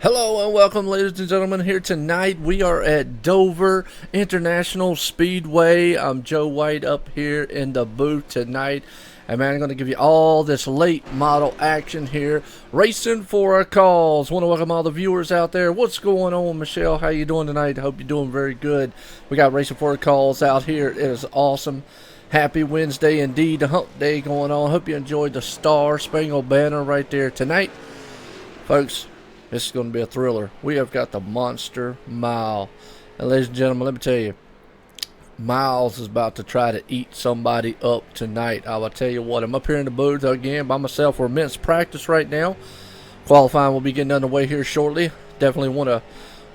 Hello and welcome, ladies and gentlemen. Here tonight we are at Dover International Speedway. I'm Joe White up here in the booth tonight. And man, I'm going to give you all this late model action here. Racing for a cause. Want to welcome all the viewers out there. What's going on, Michelle? How you doing tonight? Hope you're doing very good. We got Racing for a cause out here. It is awesome. Happy Wednesday indeed. The hump day going on. Hope you enjoyed the Star Spangled Banner right there tonight. Folks, this is going to be a thriller. We have got the Monster Mile. And ladies and gentlemen, let me tell you, Miles is about to try to eat somebody up tonight. I will tell you what, I'm up here in the booth again by myself. We're immense practice right now. Qualifying will be getting underway here shortly. Definitely want to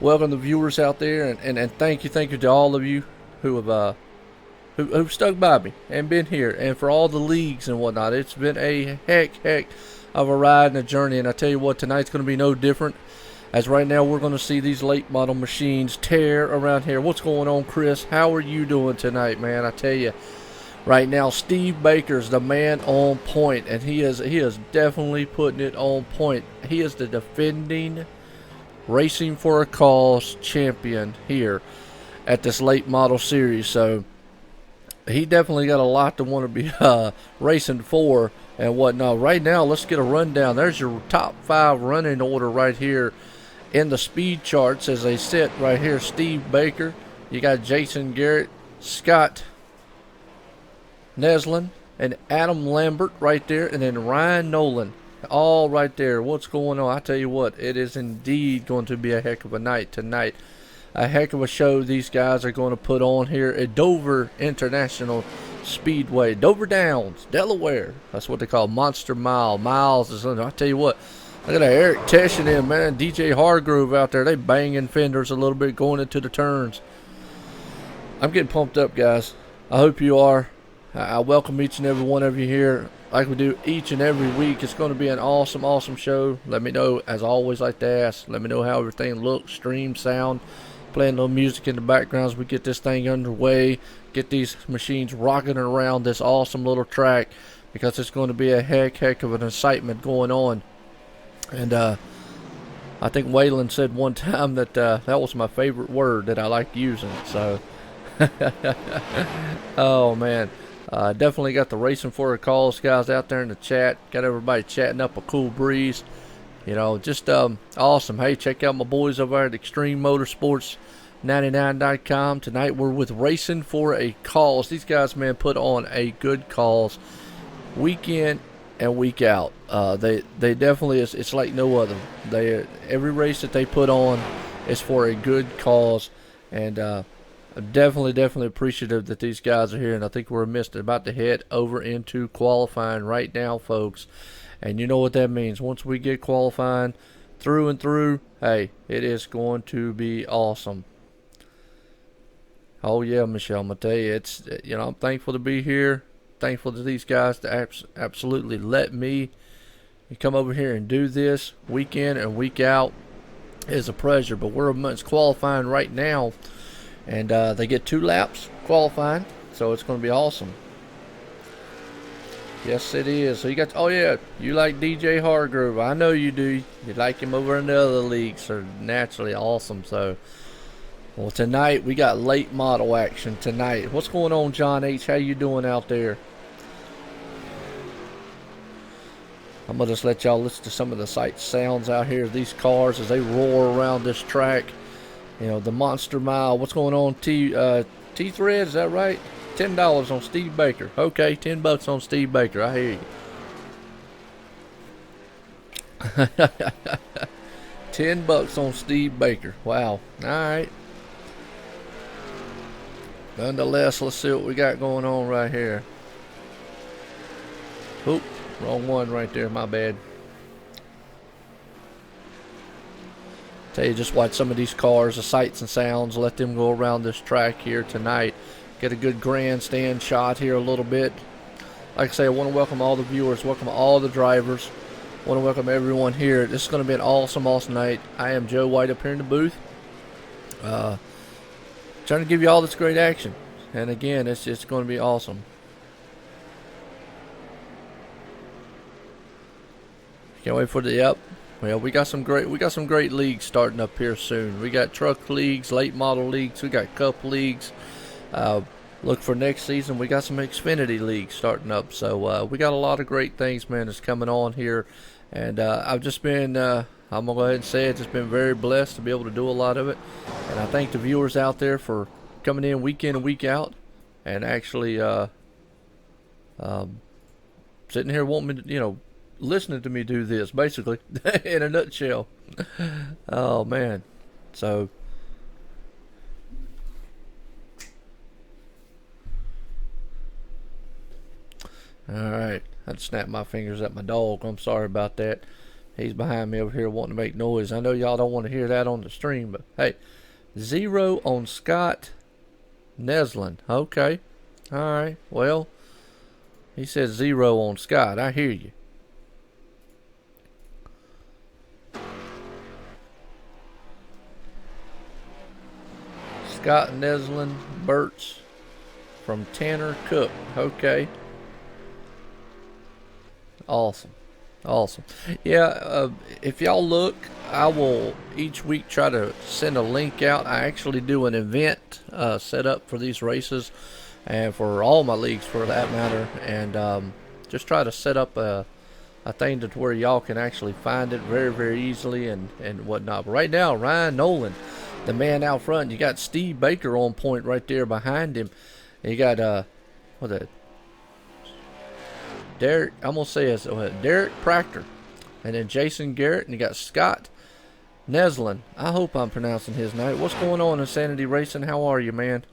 welcome the viewers out there and thank you to all of you who have who've stuck by me and been here, and for all the leagues and whatnot. It's been a heck of a ride and a journey, and I tell you what, tonight's going to be no different. As right now we're going to see these late model machines tear around here. What's going on, Chris? How are you doing tonight, man? I tell you, right now Steve Baker's the man on point, and he is definitely putting it on point. He is the defending Racing for a Cause champion here at this late model series, so he definitely got a lot to want to be racing for and whatnot. Right now, let's get a rundown. There's your top 5 running order right here in the speed charts as they sit right here. Steve Baker, you got Jason Garrett, Scott Neslin, and Adam Lambert right there, and then Ryan Nolan, all right there. What's going on? I tell you what, it is indeed going to be a heck of a night tonight. A heck of a show these guys are going to put on here at Dover International Speedway. Dover Downs, Delaware. That's what they call Monster Mile. Miles is under. I tell you what, look at that Eric Tesh and him, man. DJ Hargrove out there. They banging fenders a little bit going into the turns. I'm getting pumped up, guys. I hope you are. I welcome each and every one of you here like we do each and every week. It's going to be an awesome show. Let me know, as I always like to ask, let me know how everything looks, stream, sound. Playing a little music in the background as we get this thing underway, get these machines rocking around this awesome little track, because it's going to be a heck of an excitement going on. And I think Waylon said one time that that was my favorite word that I like using. So, oh man, definitely got the Racing for a Cause guys out there in the chat. Got everybody chatting up a cool breeze. You know, just awesome. Hey, check out my boys over at ExtremeMotorsports99.com. Tonight we're with Racing for a Cause. These guys, man, put on a good cause week in and week out. They definitely, it's like no other. Every race that they put on is for a good cause, and I'm definitely appreciative that these guys are here. And I think we're about to head over into qualifying right now, folks. And you know what that means. Once we get qualifying through and through, hey, it is going to be awesome. Oh, yeah, Michelle, I'm going to tell you, I'm thankful to be here. Thankful to these guys to absolutely let me come over here and do this week in and week out. It is a pleasure. But we're amongst qualifying right now. And they get 2 laps qualifying, so it's going to be awesome. Yes, it is. So you got, oh yeah, you like DJ Hargrove. I know you do. You like him over in the other leagues. So naturally awesome. So, well, tonight we got late model action tonight. What's going on, John H? How you doing out there? I'm going to just let y'all listen to some of the sight sounds out here of these cars as they roar around this track. You know, the Monster Mile. What's going on, T-Thread? Is that right? $10 on Steve Baker. Okay, $10 on Steve Baker. I hear you. $10 on Steve Baker. Wow. All right. Nonetheless, let's see what we got going on right here. Oop, wrong one right there. My bad. Tell you, just watch some of these cars, the sights and sounds. Let them go around this track here tonight. Get a good grandstand shot here a little bit. Like I say, I want to welcome all the viewers, welcome all the drivers. I want to welcome everyone here. This is going to be an awesome night. I am Joe White up here in the booth. Trying to give you all this great action. And again, it's going to be awesome. Can't wait for the, yep. Well, we got some great leagues starting up here soon. We got truck leagues, late model leagues, we got cup leagues. Look for next season. We got some Xfinity leagues starting up. So we got a lot of great things, man, that's coming on here. And I've just been, I'm going to go ahead and say it, just been very blessed to be able to do a lot of it. And I thank the viewers out there for coming in week and week out and actually sitting here wanting me to, listening to me do this, basically, in a nutshell. Oh, man. So, alright. I just snapped my fingers at my dog. I'm sorry about that. He's behind me over here wanting to make noise. I know y'all don't want to hear that on the stream, but hey. 0 on Scott Neslin. Okay. Alright. Well, he says 0 on Scott. I hear you. Scott Neslin Burt's from Tanner Cook. Okay. Awesome. Awesome. Yeah, if y'all look, I will each week try to send a link out. I actually do an event set up for these races and for all my leagues for that matter. And just try to set up a thing to where y'all can actually find it very, very easily and whatnot. But right now, Ryan Nolan, the man out front. You got Steve Baker on point right there behind him. And you got what's that? Derek. I'm gonna say it's Derek Proctor, and then Jason Garrett, and you got Scott Neslin. I hope I'm pronouncing his name. What's going on, Insanity Racing? How are you, man?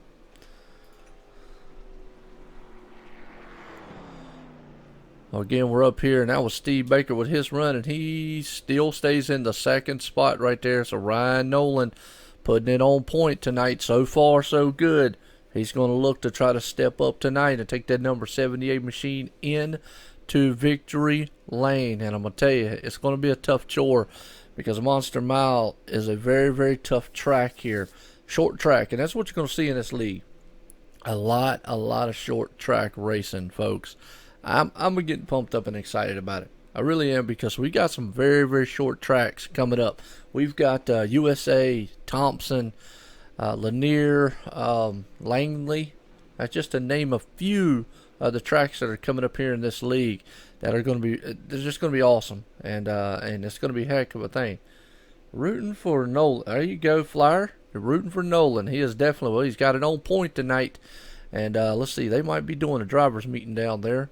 Well, again, we're up here, and that was Steve Baker with his run, and he still stays in the second spot right there. So Ryan Nolan putting it on point tonight. So far, so good. He's going to look to try to step up tonight and take that number 78 machine in to victory lane. And I'm going to tell you, it's going to be a tough chore because Monster Mile is a very, very tough track here. Short track, and that's what you're going to see in this league. A lot of short track racing, folks. I'm getting pumped up and excited about it. I really am, because we got some very, very short tracks coming up. We've got USA, Thompson, Lanier, Langley. That's just to name a few of the tracks that are coming up here in this league that are going to be, they're just going to be awesome, and it's going to be a heck of a thing. Rooting for Nolan. There you go, Flyer. You're rooting for Nolan. He is definitely, well, he's got it on point tonight. And let's see, they might be doing a drivers meeting down there.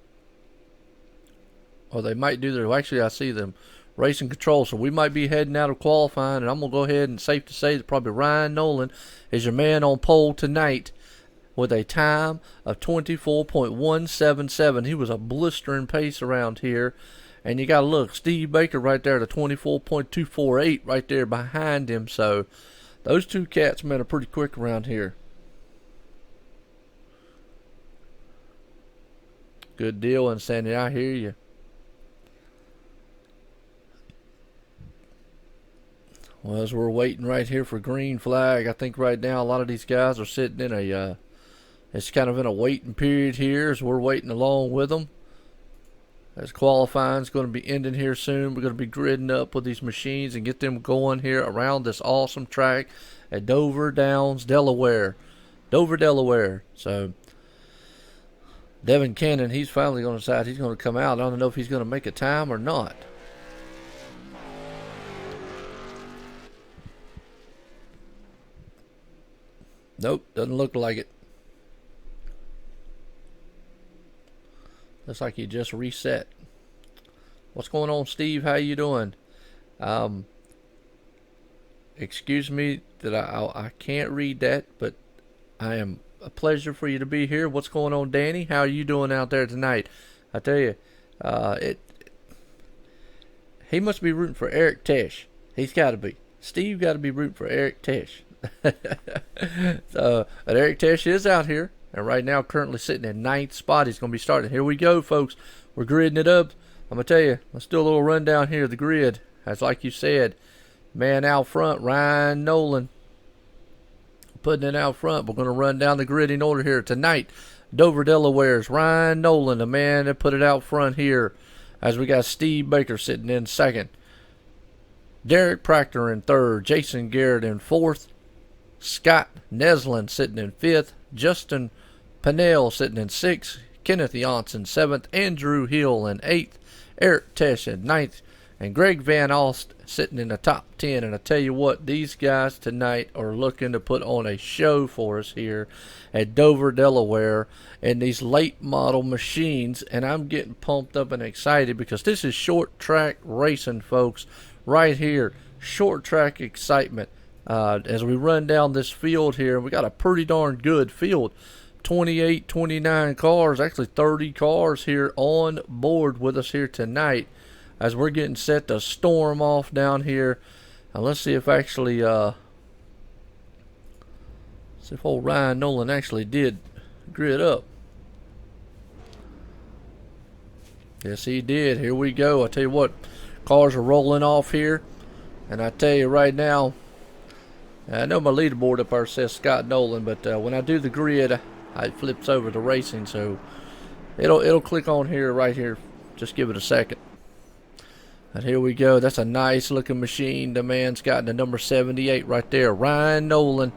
Or they might do their, well, actually I see them racing control, so we might be heading out of qualifying, and I'm going to go ahead and safe to say that probably Ryan Nolan is your man on pole tonight with a time of 24.177. He was a blistering pace around here, and you got to look, Steve Baker right there at a 24.248 right there behind him, so those two cats, man, are pretty quick around here. Good deal, Insanity, I hear you. Well, as we're waiting right here for green flag, I think right now a lot of these guys are sitting in a, it's kind of in a waiting period here as we're waiting along with them. As qualifying is going to be ending here soon, we're going to be gridding up with these machines and get them going here around this awesome track at Dover Downs, Delaware. Dover, Delaware. So, Devin Cannon, he's finally going to decide he's going to come out. I don't know if he's going to make a time or not. Nope, doesn't look like it. Looks like he just reset. What's going on, Steve? How you doing? Excuse me that I can't read that, but I am a pleasure for you to be here. What's going on, Danny? How are you doing out there tonight? I tell you, he must be rooting for Eric Tesh. He's got to be. Steve got to be rooting for Eric Tesh. So, but Eric Tesh is out here, and right now currently sitting in 9th spot. He's going to be starting. Here we go, folks. We're gridding it up. I'm going to tell you, let's do a little rundown here of the grid. As like you said, man out front, Ryan Nolan. Putting it out front. We're going to run down the grid in order here tonight. Dover, Delaware's Ryan Nolan, the man that put it out front here. As we got Steve Baker sitting in second. Derek Proctor in third. Jason Garrett in fourth. Scott Neslin sitting in fifth. Justin Pennell sitting in sixth. Kenneth Yance in seventh. Andrew Hill in eighth. Eric Tesh in ninth. And Greg Van Alst sitting in the top 10. And I tell you what, these guys tonight are looking to put on a show for us here at Dover, Delaware, in these late model machines. And I'm getting pumped up and excited because this is short track racing, folks, right here. Short track excitement. As we run down this field here, we got a pretty darn good field. 28, 29 cars, actually 30 cars here on board with us here tonight as we're getting set to storm off down here. And let's see if actually, see if old Ryan Nolan actually did grid up. Yes, he did. Here we go. I tell you what, cars are rolling off here. And I tell you right now, I know my leaderboard up there says Scott Nolan, but when I do the grid, it flips over to racing, so it'll click on here right here. Just give it a second. And here we go. That's a nice looking machine. The man's got the number 78 right there. Ryan Nolan.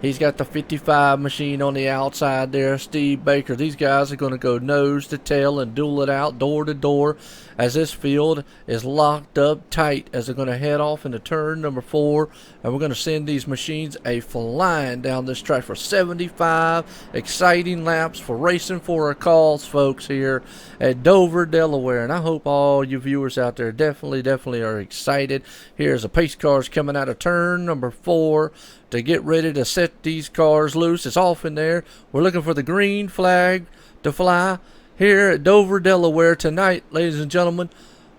He's got the 55 machine on the outside there. Steve Baker. These guys are going to go nose to tail and duel it out door to door as this field is locked up tight as they're going to head off into turn number 4. And we're going to send these machines a flying down this track for 75 exciting laps for Racing for a Cause, folks, here at Dover, Delaware. And I hope all you viewers out there definitely are excited. Here's the pace cars coming out of turn number 4 to get ready to set these cars loose. It's off in there. We're looking for the green flag to fly here at Dover, Delaware tonight, ladies and gentlemen,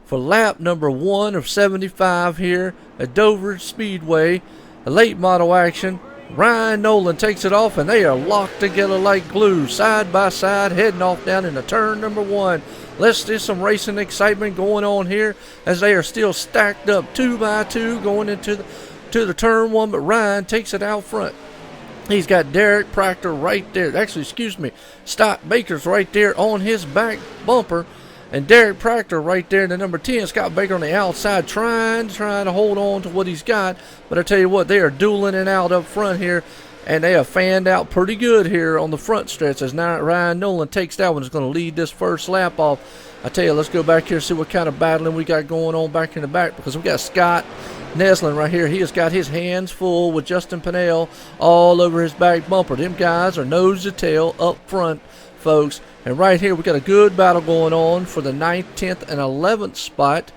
for lap number 1 of 75 here at Dover Speedway. A late model action. Ryan Nolan takes it off, and they are locked together like glue, side by side, heading off down into turn number 1. Let's do some racing excitement going on here as they are still stacked up 2 by 2 going into the turn 1, but Ryan takes it out front. He's got Derek Proctor right there. Actually, excuse me, Scott Baker's right there on his back bumper, and Derek Proctor right there in the number 10. Scott Baker on the outside trying to hold on to what he's got. But I tell you what, they are dueling it out up front here, and they have fanned out pretty good here on the front stretch as now Ryan Nolan takes that one. Is going to lead this first lap off. I tell you, let's go back here and see what kind of battling we got going on back in the back, because we got Scott Neslin right here. He has got his hands full with Justin Pennell all over his back bumper. Them guys are nose to tail up front, folks. And right here we got a good battle going on for the 9th, 10th, and 11th spot.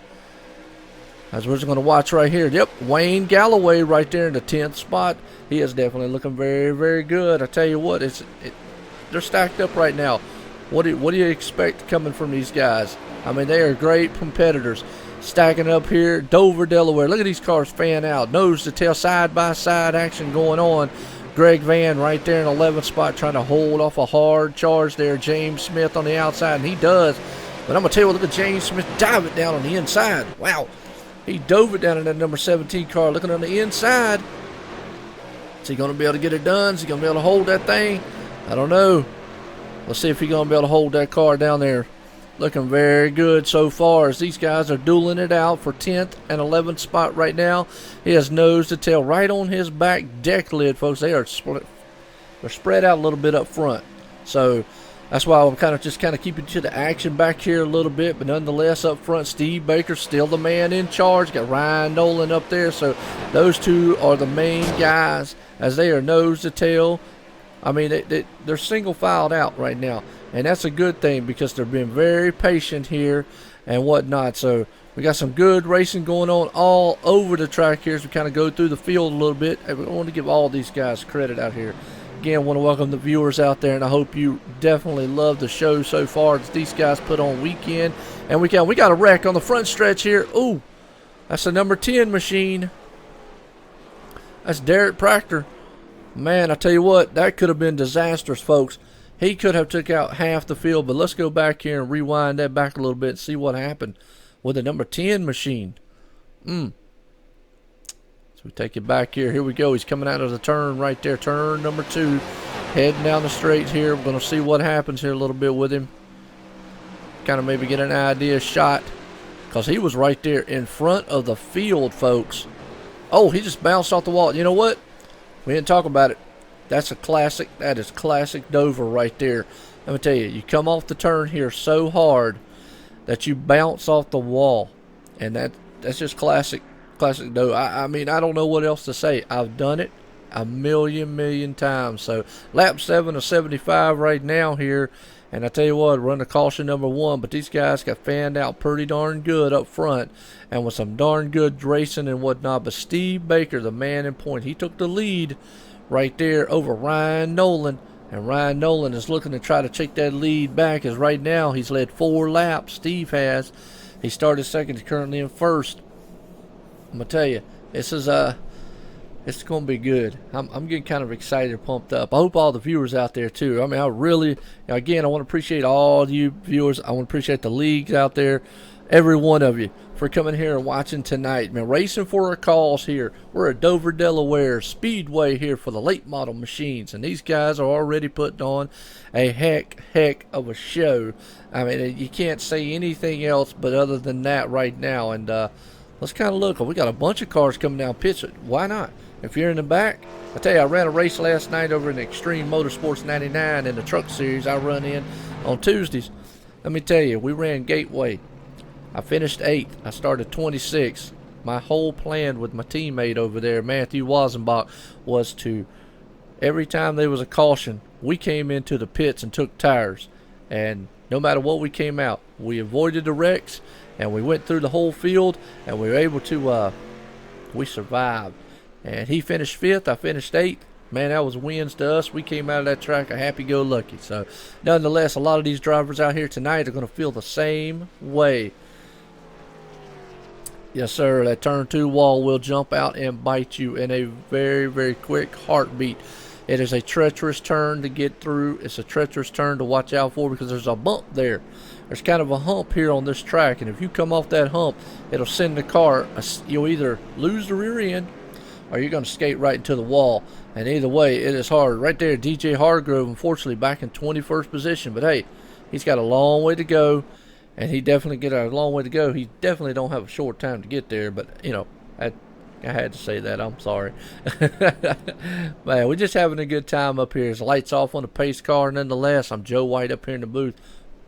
As we're just going to watch right here. Yep, Wayne Galloway right there in the 10th spot. He is definitely looking very good. I tell you what, they're stacked up right now. What do you expect coming from these guys? I mean, they are great competitors. Stacking up here, Dover, Delaware. Look at these cars fan out. Nose to tail, side by side action going on. Greg Van right there in 11th spot trying to hold off a hard charge there. James Smith on the outside, and he does. But I'm going to tell you what, look at James Smith dive it down on the inside. Wow. He dove it down in that number 17 car looking on the inside. Is he going to be able to get it done? Is he going to be able to hold that thing? I don't know. Let's see if he's going to be able to hold that car down there. Looking very good so far as these guys are dueling it out for 10th and 11th spot right now. He has nose to tail right on his back deck lid, folks. They are they're spread out a little bit up front. So that's why I'm kind of keeping to the action back here a little bit. But nonetheless, up front, Steve Baker still the man in charge. Got Ryan Nolan up there. So those two are the main guys as they are nose to tail. I mean, they're single filed out right now. And that's a good thing because they're being very patient here and whatnot. So we got some good racing going on all over the track here as we kind of go through the field a little bit. And we want to give all these guys credit out here. Again, I want to welcome the viewers out there, and I hope you definitely love the show so far as these guys put on weekend and weekend. We got a wreck on the front stretch here. Ooh, that's the number 10 machine. That's Derek Proctor. Man, I tell you what, that could have been disastrous, folks. He could have took out half the field, but let's go back here and rewind that back a little bit and see what happened with the number 10 machine. So we take it back here. Here we go. He's coming out of the turn right there. Turn number 2. Heading down the straight here. We're going to see what happens here a little bit with him. Kind of maybe get an idea shot because he was right there in front of the field, folks. Oh, he just bounced off the wall. You know what? We didn't talk about it. That's a classic. That is classic Dover right there. Let me tell you, you come off the turn here so hard that you bounce off the wall, and that's just classic Dover. I mean, I don't know what else to say. I've done it a million times. So lap 7 of 75 right now here, and I tell you what, run the caution number 1, but these guys got fanned out pretty darn good up front, and with some darn good racing and whatnot. But Steve Baker, the man in point, he took the lead right there over Ryan Nolan, and Ryan Nolan is looking to try to take that lead back, as right now he's led 4 laps. Steve has. He started second, he's currently in first. I'm gonna tell you, this is it's gonna be good. I'm getting kind of excited and pumped up. I hope all the viewers out there too. I mean, I really, again, I want to appreciate all you viewers. I want to appreciate the leagues out there, every one of you, for coming here and watching tonight. Man, racing for our cause here. We're at Dover, Delaware Speedway here for the late model machines, and these guys are already putting on a heck of a show. I mean, you can't say anything else but other than that right now. And let's kind of look. We got a bunch of cars coming down pits. Why not? If you're in the back, I tell you, I ran a race last night over in Extreme Motorsports 99 in the truck series I run in on Tuesdays. Let me tell you, we ran Gateway. I finished 8th. I started 26th. My whole plan with my teammate over there, Matthew Wazenbach, was to, every time there was a caution, we came into the pits and took tires. And no matter what we came out, we avoided the wrecks, and we went through the whole field, and we were able to, we survived. And he finished 5th, I finished 8th. Man, that was wins to us. We came out of that track a happy-go-lucky. So, nonetheless, a lot of these drivers out here tonight are going to feel the same way. Yes, sir, that turn 2 wall will jump out and bite you in a very quick heartbeat. It is a treacherous turn to get through. It's a treacherous turn to watch out for because there's a bump there. There's kind of a hump here on this track, and if you come off that hump, it'll send the car, you'll either lose the rear end or you're going to skate right into the wall. And either way, it is hard. Right there, DJ Hargrove, unfortunately, back in 21st position. But, hey, he's got a long way to go, and he definitely got a long way to go. He definitely don't have a short time to get there. But, you know, I had to say that. I'm sorry. Man, we're just having a good time up here. There's lights off on the pace car. Nonetheless, I'm Joe White up here in the booth.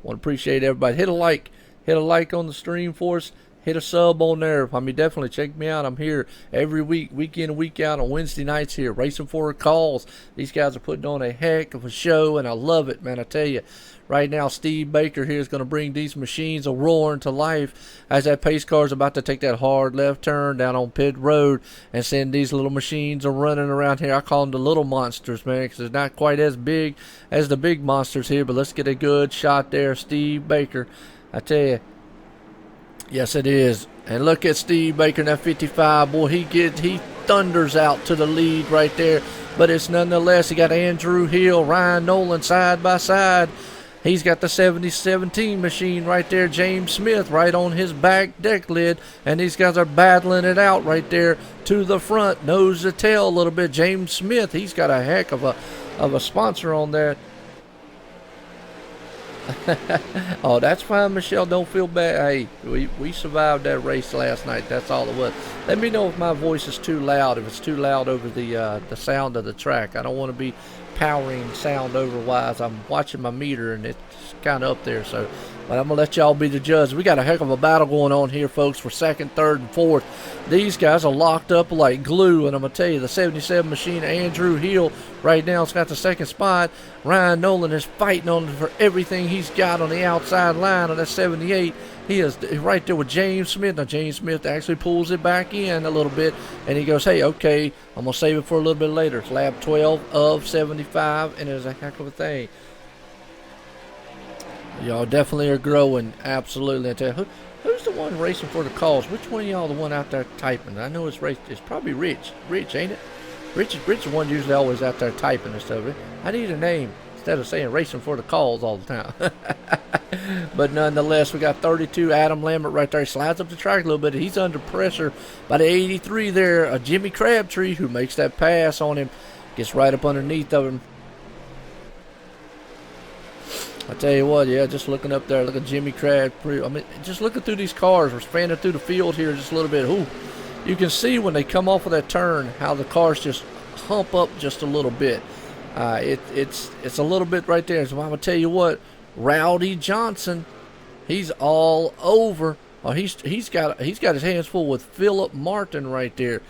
Want to appreciate everybody. Hit a like. Hit a like on the stream for us. Hit a sub on there. I mean, definitely check me out. I'm here every week, week in and week out on Wednesday nights here, racing for a cause. These guys are putting on a heck of a show, and I love it, man. I tell you, right now, Steve Baker here is going to bring these machines a roaring to life as that pace car is about to take that hard left turn down on pit road and send these little machines a running around here. I call them the little monsters, man, because they're not quite as big as the big monsters here, but let's get a good shot there, Steve Baker. I tell you, yes, it is. And look at Steve Baker in that 55. Boy, he thunders out to the lead right there. But it's nonetheless, he got Andrew Hill, Ryan Nolan side by side. He's got the 7017 machine right there, James Smith right on his back deck lid. And these guys are battling it out right there to the front, nose to tail a little bit. James Smith, he's got a heck of a sponsor on there. Oh, that's fine, Michelle. Don't feel bad. Hey, we survived that race last night. That's all it was. Let me know if my voice is too loud, if it's too loud over the sound of the track. I don't want to be powering sound over wise. I'm watching my meter, and it's kind of up there. So, but I'm going to let y'all be the judge. We got a heck of a battle going on here, folks, for second, third, and fourth. These guys are locked up like glue, and I'm going to tell you, the 77 machine, Andrew Hill, right now has got the second spot. Ryan Nolan is fighting on for everything he's got on the outside line on that 78. He is right there with James Smith. Now, James Smith actually pulls it back in a little bit, and he goes, hey, okay, I'm going to save it for a little bit later. It's lap 12 of 75, and it's a heck of a thing. Y'all definitely are growing, absolutely. I tell you, who's the one racing for the cause? Which one of y'all the one out there typing? I know it's probably Rich. Rich, ain't it? Rich is the one usually always out there typing and stuff. I need a name instead of saying racing for the cause all the time. But nonetheless, we got 32, Adam Lambert right there. He slides up the track a little bit. He's under pressure by the 83 there. Jimmy Crabtree, who makes that pass on him, gets right up underneath of him. I tell you what, yeah, just looking up there, look at Jimmy Crab. I mean, just looking through these cars, we're fanning through the field here just a little bit. Ooh, you can see when they come off of that turn how the cars just hump up just a little bit. It's a little bit right there. So I'm gonna tell you what, Rowdy Johnson, he's all over. Oh, he's got his hands full with Philip Martin right there.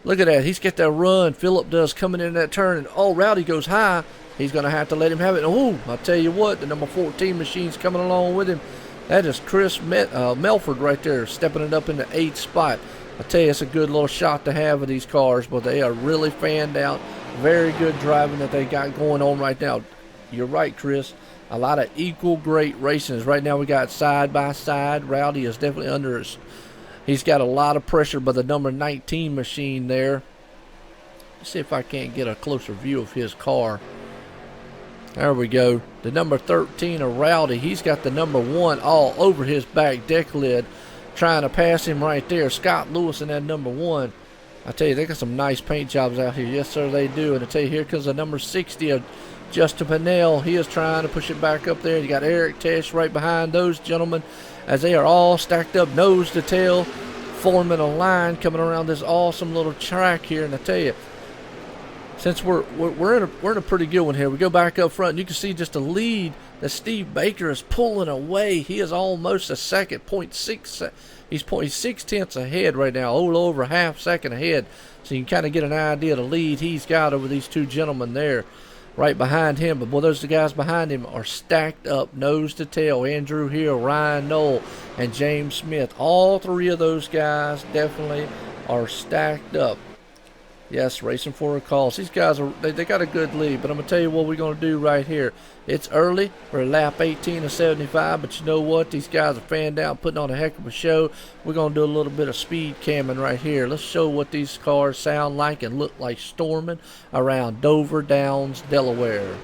Look at that. He's got that run. Philip does coming in that turn, and oh, Rowdy goes high. He's going to have to let him have it. Oh, I'll tell you what, the number 14 machine's coming along with him. That is Chris Melford right there, stepping it up in the 8th spot. I tell you, it's a good little shot to have of these cars, but they are really fanned out. Very good driving that they got going on right now. You're right, Chris. A lot of equal great racing. Right now we got side by side. Rowdy is definitely under us. He's got a lot of pressure by the number 19 machine there. Let's see if I can't get a closer view of his car. There we go. The number 13 of Rowdy, he's got the number 1 all over his back deck lid, trying to pass him right there. Scott Lewis in that number 1. I tell you, they got some nice paint jobs out here. Yes, sir, they do. And I tell you, here comes the number 60 of Justin Pinnell. He is trying to push it back up there. You got Eric Tesh right behind those gentlemen as they are all stacked up nose to tail, forming a line coming around this awesome little track here. And I tell you, since we're in a pretty good one here, we go back up front and you can see just a lead that Steve Baker is pulling away. He is almost a second, 0.6. He's 6 tenths ahead right now, a little over a half second ahead. So you can kind of get an idea of the lead he's got over these two gentlemen there, right behind him. But boy, those the guys behind him are stacked up nose to tail. Andrew Hill, Ryan Knoll, and James Smith. All three of those guys definitely are stacked up. Yes, racing for a cause. These guys they got a good lead, but I'm gonna tell you what we're gonna do right here. It's early. We're at lap 18 of 75, but you know what? These guys are fanned out, putting on a heck of a show. We're gonna do a little bit of speed camming right here. Let's show what these cars sound like and look like storming around Dover Downs, Delaware.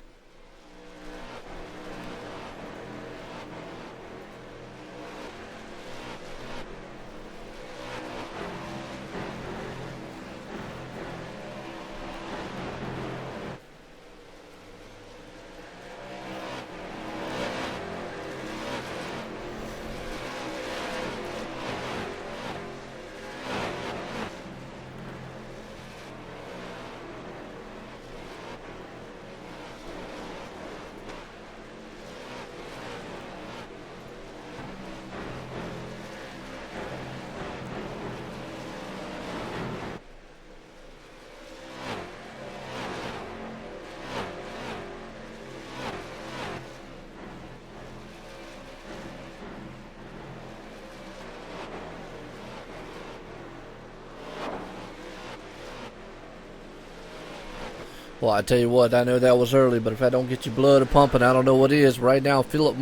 Well, I tell you what, I know that was early, but if I don't get your blood pumping, I don't know what is. Right now, Philip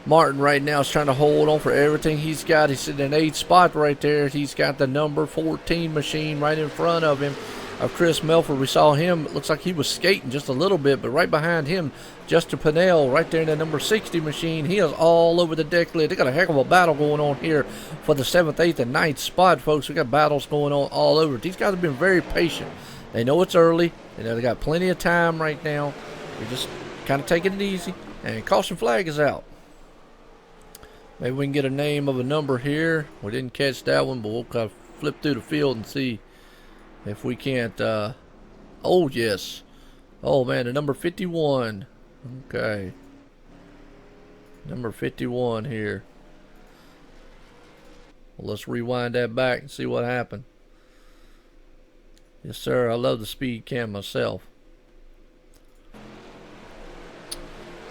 Martin right now is trying to hold on for everything he's got. He's in an 8th spot right there. He's got the number 14 machine right in front of him, of Chris Melford. We saw him, it looks like he was skating just a little bit, but right behind him, Justin Pinnell right there in the number 60 machine. He is all over the deck lid. They got a heck of a battle going on here for the 7th, 8th, and 9th spot, folks. We got battles going on all over. These guys have been very patient. They know it's early. They know they got plenty of time right now. We're just kind of taking it easy. And caution flag is out. Maybe we can get a name of a number here. We didn't catch that one, but we'll kind of flip through the field and see if we can't. Oh, yes. Oh, man, the number 51. Okay. Number 51 here. Well, let's rewind that back and see what happened. Yes, sir. I love the speed cam myself.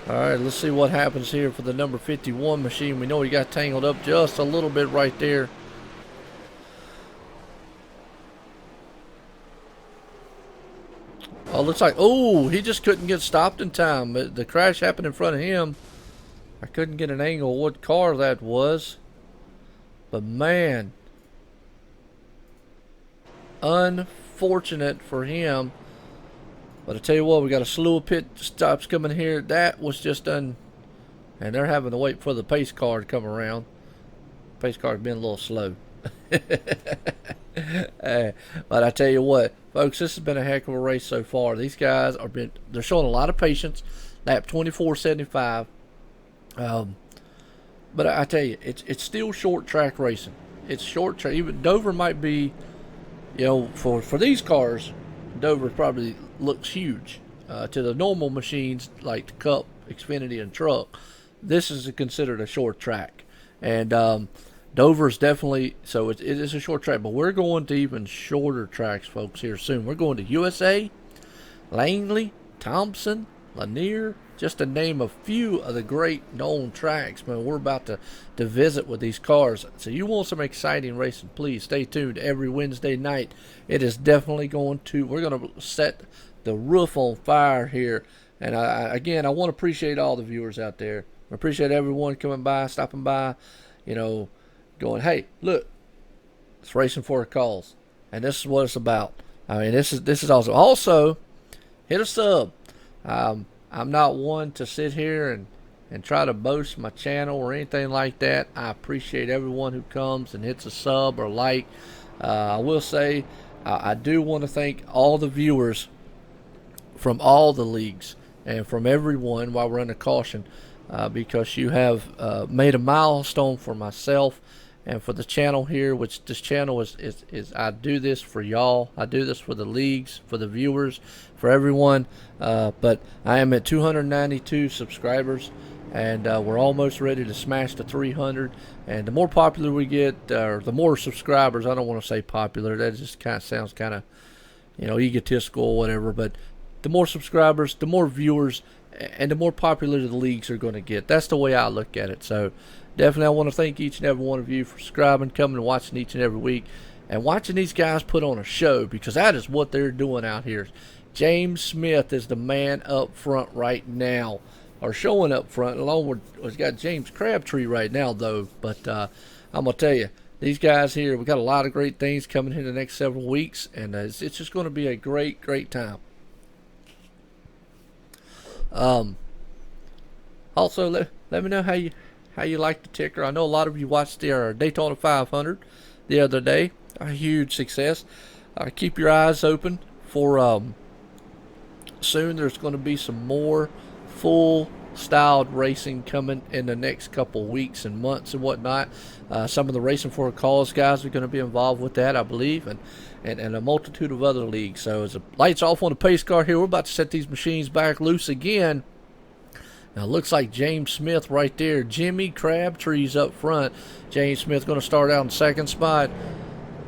All right, let's see what happens here for the number 51 machine. We know he got tangled up just a little bit right there. Oh, looks like, oh, he just couldn't get stopped in time. The crash happened in front of him. I couldn't get an angle of what car that was. But, man, unfortunate for him. But I tell you what, we got a slew of pit stops coming here. That was just done, and they're having to wait for the pace car to come around. Pace car's been a little slow. But I tell you what, folks, this has been a heck of a race so far. They're showing a lot of patience, lap 24.75. But I tell you, it's still short track racing. It's short track. Even Dover might be, for these cars, Dover probably looks huge to the normal machines like the Cup, Xfinity, and Truck. This is considered a short track, and Dover is definitely so. It is a short track, but we're going to even shorter tracks, folks, here soon. We're going to USA, Langley, Thompson, Lanier, just to name a few of the great known tracks, man. We're about to visit with these cars. So you want some exciting racing, please stay tuned every Wednesday night. It is definitely we're going to set the roof on fire here. And I want to appreciate all the viewers out there. I appreciate everyone coming by, stopping by, going, hey, look, it's Racing for a Cause. And this is what it's about. I mean, this is awesome. Also, hit a sub. I'm not one to sit here and try to boast my channel or anything like that. I appreciate everyone who comes and hits a sub or like. I will say I do want to thank all the viewers from all the leagues and from everyone while we're under caution, because you have made a milestone for myself and for the channel here, which this channel is I do this for y'all. I do this for the leagues, for the viewers, for everyone. But I am at 292 subscribers, and we're almost ready to smash the 300. And the more popular we get, or the more subscribers, I don't want to say popular, that just kind of sounds kind of, egotistical or whatever, but the more subscribers, the more viewers, and the more popular the leagues are going to get. That's the way I look at it. So definitely I want to thank each and every one of you for subscribing, coming and watching each and every week, and watching these guys put on a show, because that is what they're doing out here. James Smith is the man up front right now, or showing up front, along with, he's got James Crabtree right now, though. But I'm going to tell you, these guys here, we got a lot of great things coming in the next several weeks, and it's just going to be a great, great time. Also, let me know how you like the ticker. I know a lot of you watched the Daytona 500 the other day, a huge success. Keep your eyes open for soon. There's going to be some more full styled racing coming in the next couple weeks and months and whatnot. Some of the Racing for a Cause guys are going to be involved with that, I believe, and a multitude of other leagues. So as the lights off on the pace car here, we're about to set these machines back loose again. Now it looks like James Smith right there. Jimmy Crabtree's up front. James Smith going to start out in second spot.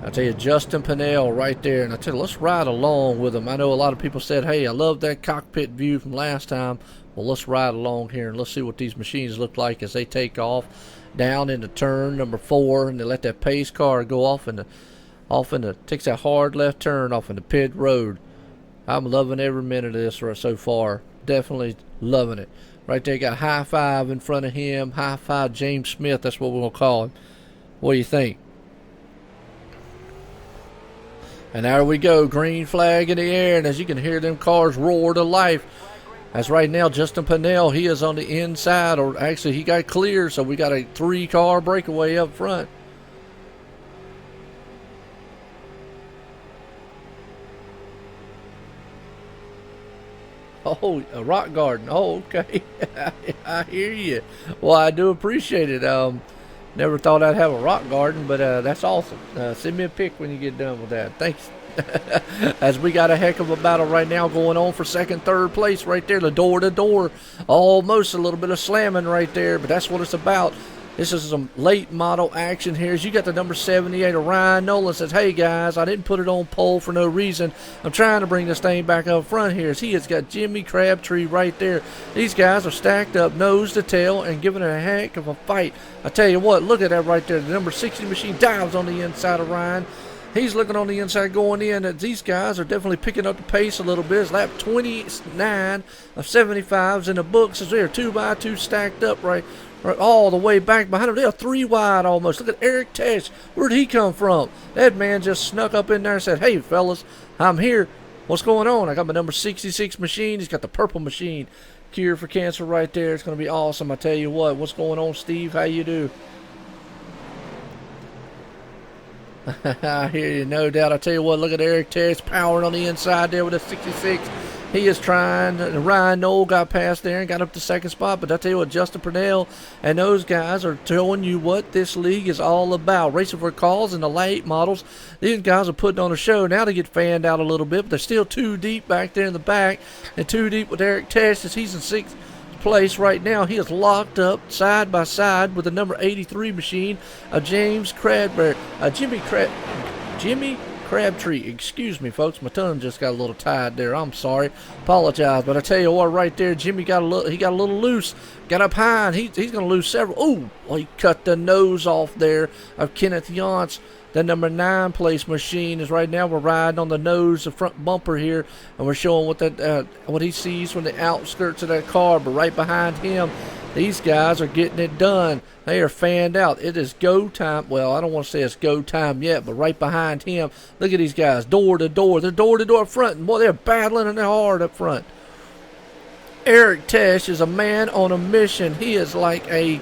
I tell you, Justin Pinnell right there. And I tell you, let's ride along with him. I know a lot of people said, hey, I love that cockpit view from last time. Well, let's ride along here and let's see what these machines look like as they take off down into turn number 4, and they let that pace car go off in the takes that hard left turn off into pit road. I'm loving every minute of this so far. Definitely loving it. Right there, got a high five in front of him. High five James Smith. That's what we're gonna call him. What do you think? And there we go, green flag in the air, and as you can hear them cars roar to life. As right now, Justin Pinnell, he is on the inside, or actually he got clear, so we got a 3-car breakaway up front. Oh, a rock garden. Oh, okay. I hear you. Well, I do appreciate it. Never thought I'd have a rock garden, but that's awesome. Send me a pic when you get done with that. Thanks. As we got a heck of a battle right now going on for second, third place right there. The door to door. Almost a little bit of slamming right there, but that's what it's about. This is some late model action here. As you got the number 78 of Ryan Nolan says, hey guys, I didn't put it on pole for no reason. I'm trying to bring this thing back up front here. As he has got Jimmy Crabtree right there. These guys are stacked up nose to tail and giving it a heck of a fight. I tell you what, look at that right there. The number 60 machine dives on the inside of Ryan. He's looking on the inside going in. These guys are definitely picking up the pace a little bit. It's lap 29 of 75s in the books as they're 2x2 stacked up right all the way back behind them. They're 3 wide almost. Look at Eric Tesh. Where'd he come from? That man just snuck up in there and said, hey, fellas, I'm here. What's going on? I got my number 66 machine. He's got the purple machine. Cure for cancer right there. It's going to be awesome. I tell you what. What's going on, Steve? How you do? I hear you, no doubt. I tell you what, look at Eric Tesh powering on the inside there with a 66. He is trying. Ryan Knoll got past there and got up to second spot. But I tell you what, Justin Purnell and those guys are telling you what this league is all about. Racing for cause and the late models. These guys are putting on a show. Now they get fanned out a little bit, but they're still too deep back there in the back. And too deep with Eric Tesh as he's in sixth place right now. He is locked up side by side with the number 83 machine of Jimmy Crabtree. Excuse me, folks. My tongue just got a little tied there. I'm sorry. Apologize. But I tell you what, right there, Jimmy got a little loose. Got up high, and he's going to lose several. Ooh, he cut the nose off there of Kenneth Yance. The number 9 place machine is right now. We're riding on the nose, the front bumper here, and we're showing what he sees from the outskirts of that car. But right behind him, these guys are getting it done. They are fanned out. It is go time. Well, I don't want to say it's go time yet, but right behind him, look at these guys, door to door. They're door to door up front, and boy, they're battling and they're hard up front. Eric Tesh is a man on a mission. He is like a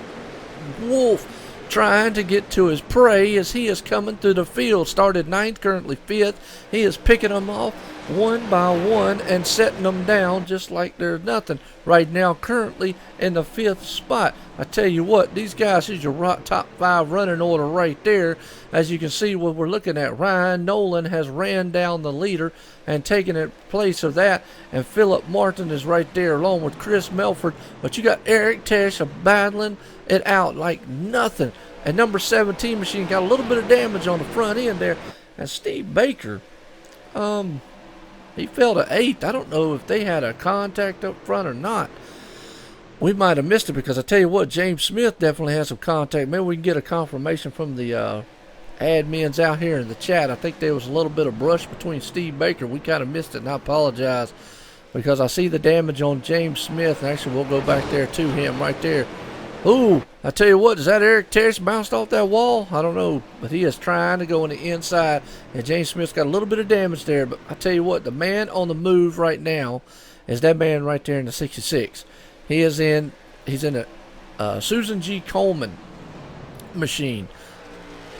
wolf trying to get to his prey as he is coming through the field. Started 9th, currently 5th. He is picking them off one by one and setting them down just like there's nothing. Right now, currently in the 5th spot. I tell you what, these guys, here's your top 5 running order right there. As you can see, what we're looking at, Ryan Nolan has ran down the leader and taken in place of that. And Philip Martin is right there along with Chris Melford. But you got Eric Tesh battling it out like nothing. And number 17 machine got a little bit of damage on the front end there. And Steve Baker, he fell to 8th. I don't know if they had a contact up front or not. We might have missed it because I tell you what, James Smith definitely has some contact. Maybe we can get a confirmation from the admins out here in the chat. I think there was a little bit of brush between Steve Baker. We kind of missed it, and I apologize because I see the damage on James Smith. And actually, we'll go back there to him right there. Ooh, I tell you what, is that Eric Tesh bounced off that wall? I don't know, but he is trying to go on the inside, and James Smith's got a little bit of damage there. But I tell you what, the man on the move right now is that man right there in the 66. He's in a Susan G. Coleman machine.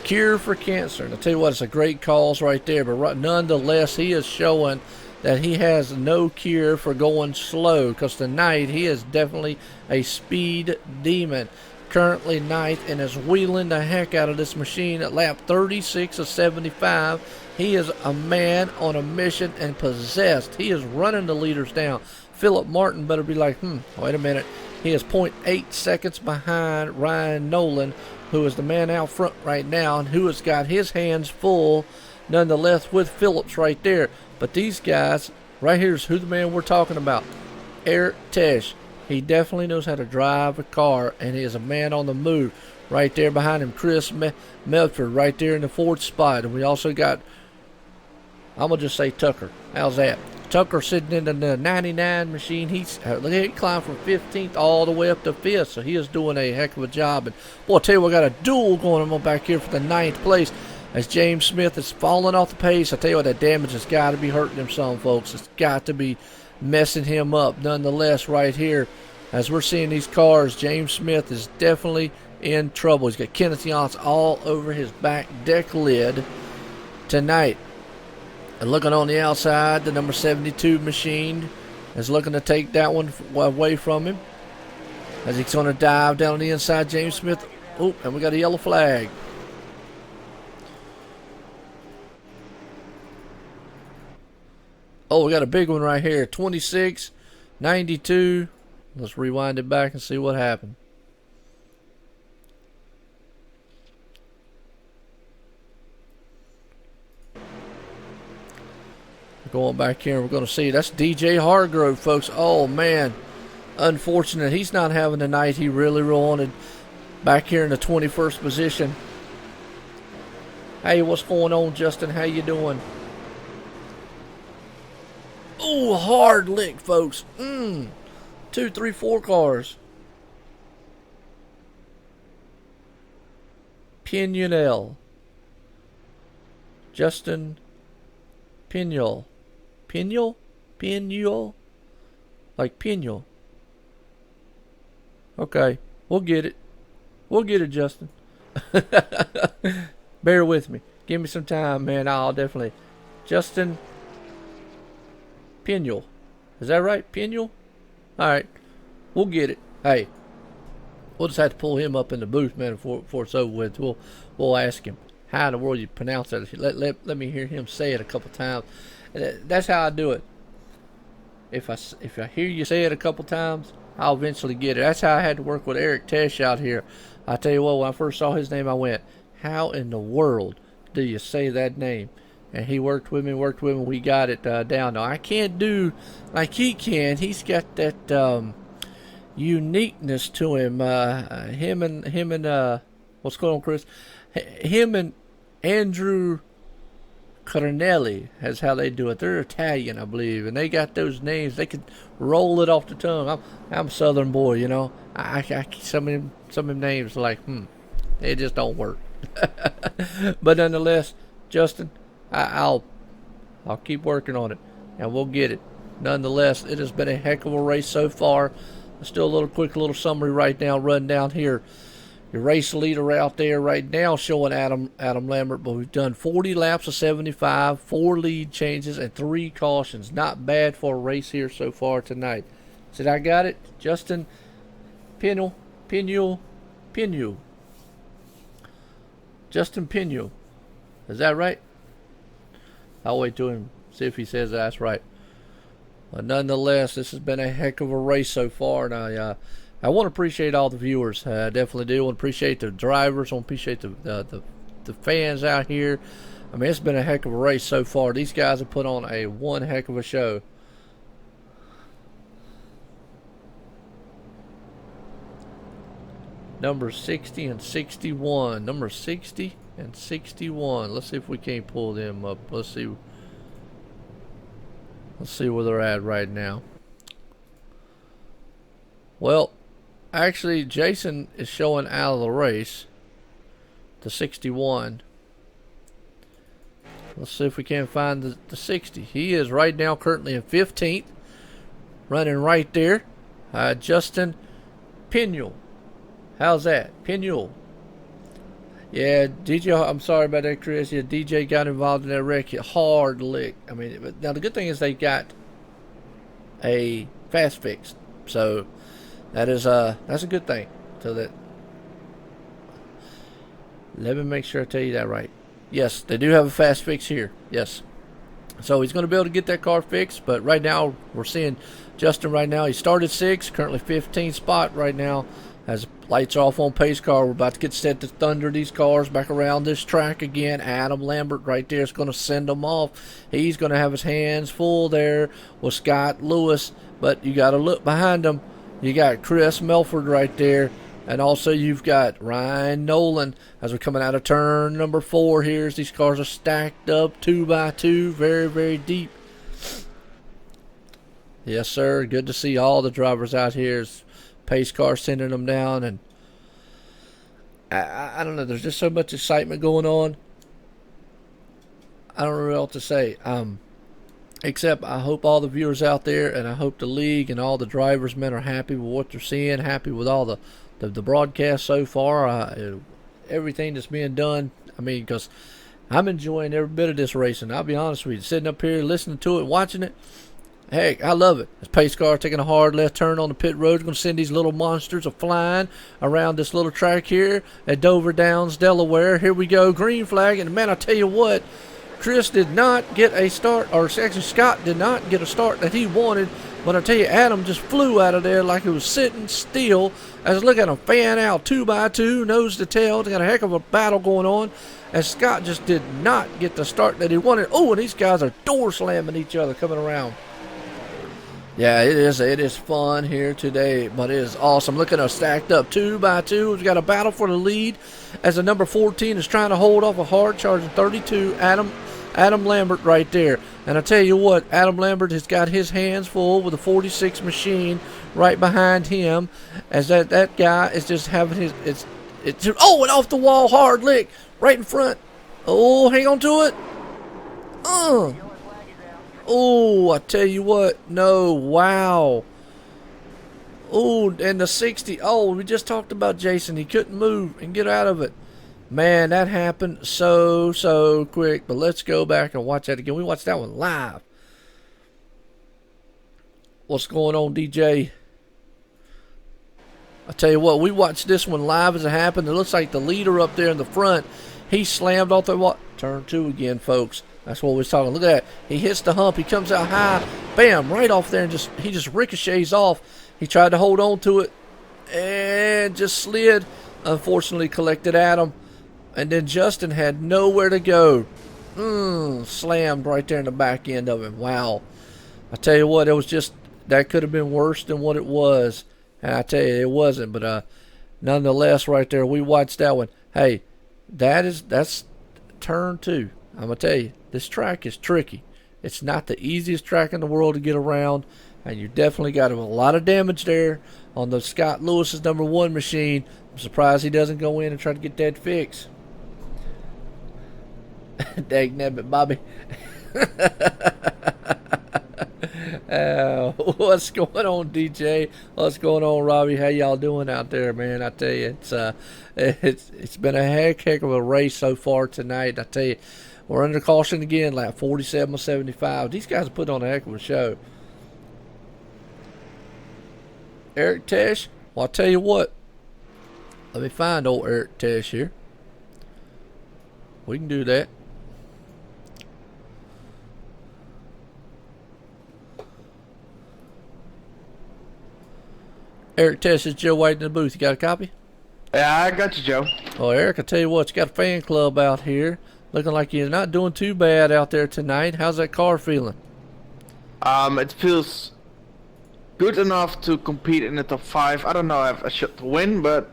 Cure for Cancer. And I tell you what, it's a great cause right there, but nonetheless, he is showing that he has no cure for going slow, because tonight he is definitely a speed demon. Currently 9th and is wheeling the heck out of this machine at lap 36 of 75. He is a man on a mission and possessed. He is running the leaders down. Philip Martin better be like, wait a minute. He is 0.8 seconds behind Ryan Nolan, who is the man out front right now and who has got his hands full, nonetheless, with Phillips right there. But these guys, right here is who the man we're talking about. Eric Tesh. He definitely knows how to drive a car, and he is a man on the move. Right there behind him, Chris Medford, right there in the 4th spot. And we also got, I'm going to just say Tucker. How's that? Tucker sitting in the 99 machine. He climbed from 15th all the way up to 5th, so he is doing a heck of a job. And boy, I'll tell you, we got a duel going on back here for the 9th place. As James Smith is falling off the pace, I tell you what, that damage has got to be hurting him some, folks. It's got to be messing him up. Nonetheless, right here, as we're seeing these cars, James Smith is definitely in trouble. He's got Kenneth Yance all over his back deck lid tonight. And looking on the outside, the number 72 machine is looking to take that one away from him. As he's going to dive down on the inside, James Smith. Oh, and we got a yellow flag. Oh, we got a big one right here. 26-92. Let's rewind it back and see what happened. Going back here, we're going to see that's DJ Hargrove, folks. Oh, man. Unfortunate. He's not having the night he really wanted. Back here in the 21st position. Hey, what's going on, Justin? How you doing? Oh, hard lick, folks. 2, 3, 4 cars. Pinunel. Justin Pinule. Pinule? Pinule? Like Pinule. Okay, we'll get it. We'll get it, Justin. Bear with me. Give me some time, man. I'll definitely. Justin Pinule. Is that right, Piniel? All right, we'll get it. Hey, we'll just have to pull him up in the booth, man, before it's over with. We'll ask him how in the world you pronounce that. Let me hear him say it a couple times. That's how I do it. If I hear you say it a couple times, I'll eventually get it. That's how I had to work with Eric Tesh out here. I tell you what, when I first saw his name, I went, how in the world do you say that name? And he worked with me, we got it down. Now, I can't do like he can. He's got that uniqueness to him. Him and what's going on, Chris? Him and Andrew Cornelli is how they do it. They're Italian, I believe, and they got those names. They can roll it off the tongue. I'm a Southern boy, you know. I some of them names like they just don't work. But nonetheless, Justin, I'll keep working on it, and we'll get it. Nonetheless, it has been a heck of a race so far. Let's do a little summary right now. Run down here. Your race leader out there right now showing Adam Lambert, but we've done 40 laps of 75, 4 lead changes, and 3 cautions. Not bad for a race here so far tonight. Said I got it? Justin Piniel. Justin Piniel. Is that right? I'll wait to him, see if he says that's right. But nonetheless, this has been a heck of a race so far, and I want to appreciate all the viewers. I definitely do. I want to appreciate the drivers. I want to appreciate the fans out here. I mean, it's been a heck of a race so far. These guys have put on one heck of a show. Number 60 and 61. Number 60 and 61. Let's see if we can't pull them up. Let's see where they're at right now. Well, actually, Jason is showing out of the race to 61. Let's see if we can find the 60. He is right now currently in 15th. Running right there. Justin Piniel. How's that? Piniel. Yeah, DJ, I'm sorry about that, Chris. Yeah, DJ got involved in that wreck. Hard lick. I mean, now the good thing is they got a fast fix. So that's a good thing. So that, let me make sure I tell you that right. Yes, they do have a fast fix here. Yes. So he's going to be able to get that car fixed. But right now, we're seeing Justin right now. He started 6th, currently 15th spot right now. As lights off on pace car, we're about to get set to thunder these cars back around this track again. Adam Lambert right there is going to send them off. He's going to have his hands full there with Scott Lewis. But you got to look behind him. You got Chris Melford right there. And also you've got Ryan Nolan as we're coming out of turn number 4 here. As these cars are stacked up 2 by 2, very, very deep. Yes, sir. Good to see all the drivers out here. Pace car sending them down, and I don't know. There's just so much excitement going on. I don't know what else to say. Except I hope all the viewers out there, and I hope the league and all the drivers, men, are happy with what they're seeing, happy with all the broadcast so far, everything that's being done. I mean, because I'm enjoying every bit of this racing. I'll be honest with you, sitting up here listening to it, watching it. Heck, I love it. This pace car taking a hard left turn on the pit road. Going to send these little monsters flying around this little track here at Dover Downs, Delaware. Here we go, green flag. And man, I tell you what, Chris did not get a start, or actually Scott did not get a start that he wanted. But I tell you, Adam just flew out of there like he was sitting still. As look at him fan out 2 by 2, nose to tail. They got a heck of a battle going on. As Scott just did not get the start that he wanted. Oh, and these guys are door slamming each other coming around. Yeah, it is fun here today, but it is awesome. Look at us stacked up 2 by 2. We've got a battle for the lead as the number 14 is trying to hold off a hard charging 32. Adam Lambert right there. And I tell you what, Adam Lambert has got his hands full with the 46 machine right behind him, as that guy is just having his it's and off the wall hard lick right in front. Oh, hang on to it. Oh, I tell you what. No, wow. Oh, and the 60. Oh, we just talked about Jason. He couldn't move and get out of it. Man, that happened so quick. But let's go back and watch that again. We watched that one live. What's going on, DJ? I tell you what, we watched this one live as it happened. It looks like the leader up there in the front, he slammed off the what? Turn 2 again, folks. That's what we was talking. Look at that. He hits the hump. He comes out high. Bam, right off there, and he just ricochets off. He tried to hold on to it and just slid. Unfortunately, collected at him. And then Justin had nowhere to go. Slammed right there in the back end of him. Wow. I tell you what, it was just, that could have been worse than what it was. And I tell you, it wasn't. But nonetheless, right there, we watched that one. Hey, that's turn 2. I'm going to tell you, this track is tricky. It's not the easiest track in the world to get around. And you definitely got a lot of damage there on the Scott Lewis's number 1 machine. I'm surprised he doesn't go in and try to get that fixed. Dagnabbit, Bobby. What's going on, DJ? What's going on, Robbie? How y'all doing out there, man? I tell you, it's been a heck of a race so far tonight. I tell you, we're under caution again, like 47 or 75. These guys are putting on a heck of a show. Eric Tesh, well, I'll tell you what. Let me find old Eric Tesh here. We can do that. Eric Tesh, is Joe White in the booth. You got a copy? Yeah, I got you, Joe. Oh, Eric, I tell you what, you got a fan club out here. Looking like you're not doing too bad out there tonight. How's that car feeling? It feels good enough to compete in the top 5. I don't know if I should win, but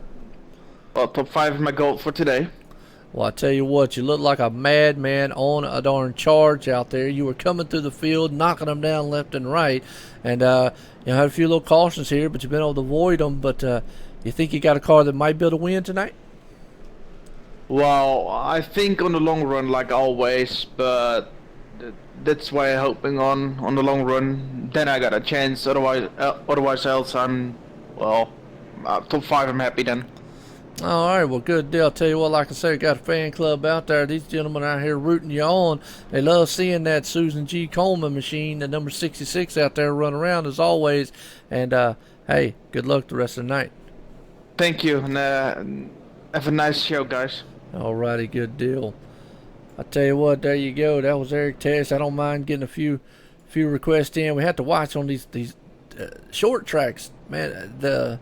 well, top 5 is my goal for today. Well, I tell you what, you look like a madman on a darn charge out there. You were coming through the field, knocking them down left and right. And you had a few little cautions here, but you've been able to avoid them. But you think you got a car that might be able to win tonight? Well, I think on the long run, like always, but that's why I'm hoping on the long run. Then I got a chance. Otherwise else I'm, well, top 5. I'm happy then. All right, well, good deal. I'll tell you what, like I said, got a fan club out there. These gentlemen out here rooting you on. They love seeing that Susan G. Coleman machine, the number 66 out there run around as always. And, hey, good luck the rest of the night. Thank you, and have a nice show, guys. All righty, good deal. I tell you what, there you go. That was Eric Tess. I don't mind getting a few requests in. We have to watch on these short tracks, man.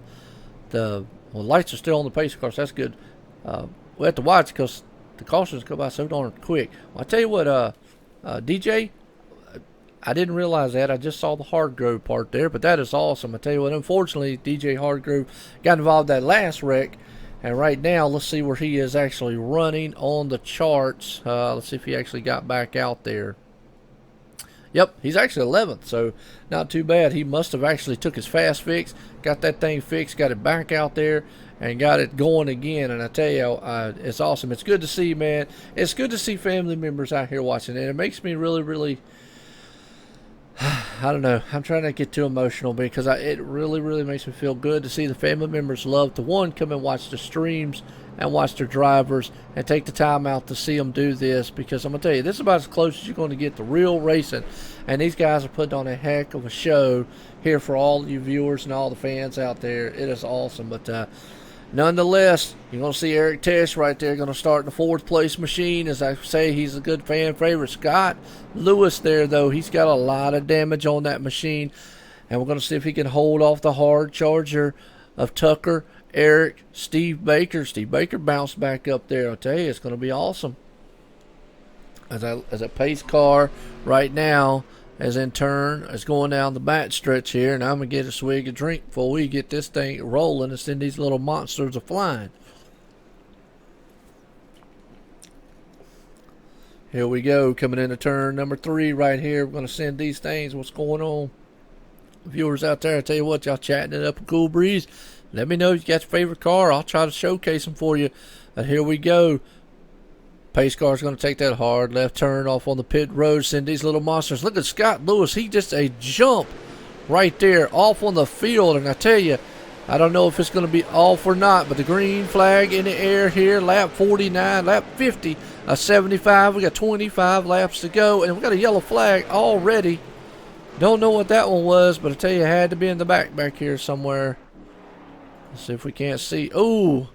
Well, lights are still on the pace cars. That's good. We have to watch because the cautions go by so darn quick. Well, I tell you what, DJ, I didn't realize that. I just saw the Hardgrove part there, but that is awesome. I tell you what, unfortunately, DJ Hardgrove got involved in that last wreck. And right now, let's see where he is actually running on the charts. Let's see if he actually got back out there. Yep, he's actually 11th, so not too bad. He must have actually took his fast fix, got that thing fixed, got it back out there, and got it going again. And I tell you, it's awesome. It's good to see, man. It's good to see family members out here watching it. It makes me really, really, I don't know. I'm trying not to get too emotional because it really, really makes me feel good to see the family members love to, one, come and watch the streams and watch their drivers and take the time out to see them do this, because I'm going to tell you, this is about as close as you're going to get to real racing. And these guys are putting on a heck of a show here for all you viewers and all the fans out there. It is awesome. But nonetheless, you're going to see Eric Tesh right there going to start in the 4th place machine. As I say, he's a good fan favorite. Scott Lewis there, though, he's got a lot of damage on that machine. And we're going to see if he can hold off the hard charger of Tucker, Eric, Steve Baker. Steve Baker bounced back up there. I'll tell you, it's going to be awesome. As a pace car right now, as in turn, is going down the back stretch here, and I'm going to get a swig of drink before we get this thing rolling and send these little monsters a flying. Here we go, coming into turn number 3 right here. We're going to send these things. What's going on? Viewers out there, I tell you what, y'all chatting it up a cool breeze. Let me know if you got your favorite car. I'll try to showcase them for you. But here we go. Pace car's going to take that hard left turn off on the pit road. Send these little monsters. Look at Scott Lewis. He just a jump right there off on the field. And I tell you, I don't know if it's going to be off or not, but the green flag in the air here. Lap 49, lap 50, 75. We got 25 laps to go. And we got a yellow flag already. Don't know what that one was, but I tell you, it had to be in the back here somewhere. Let's see if we can't see. Ooh.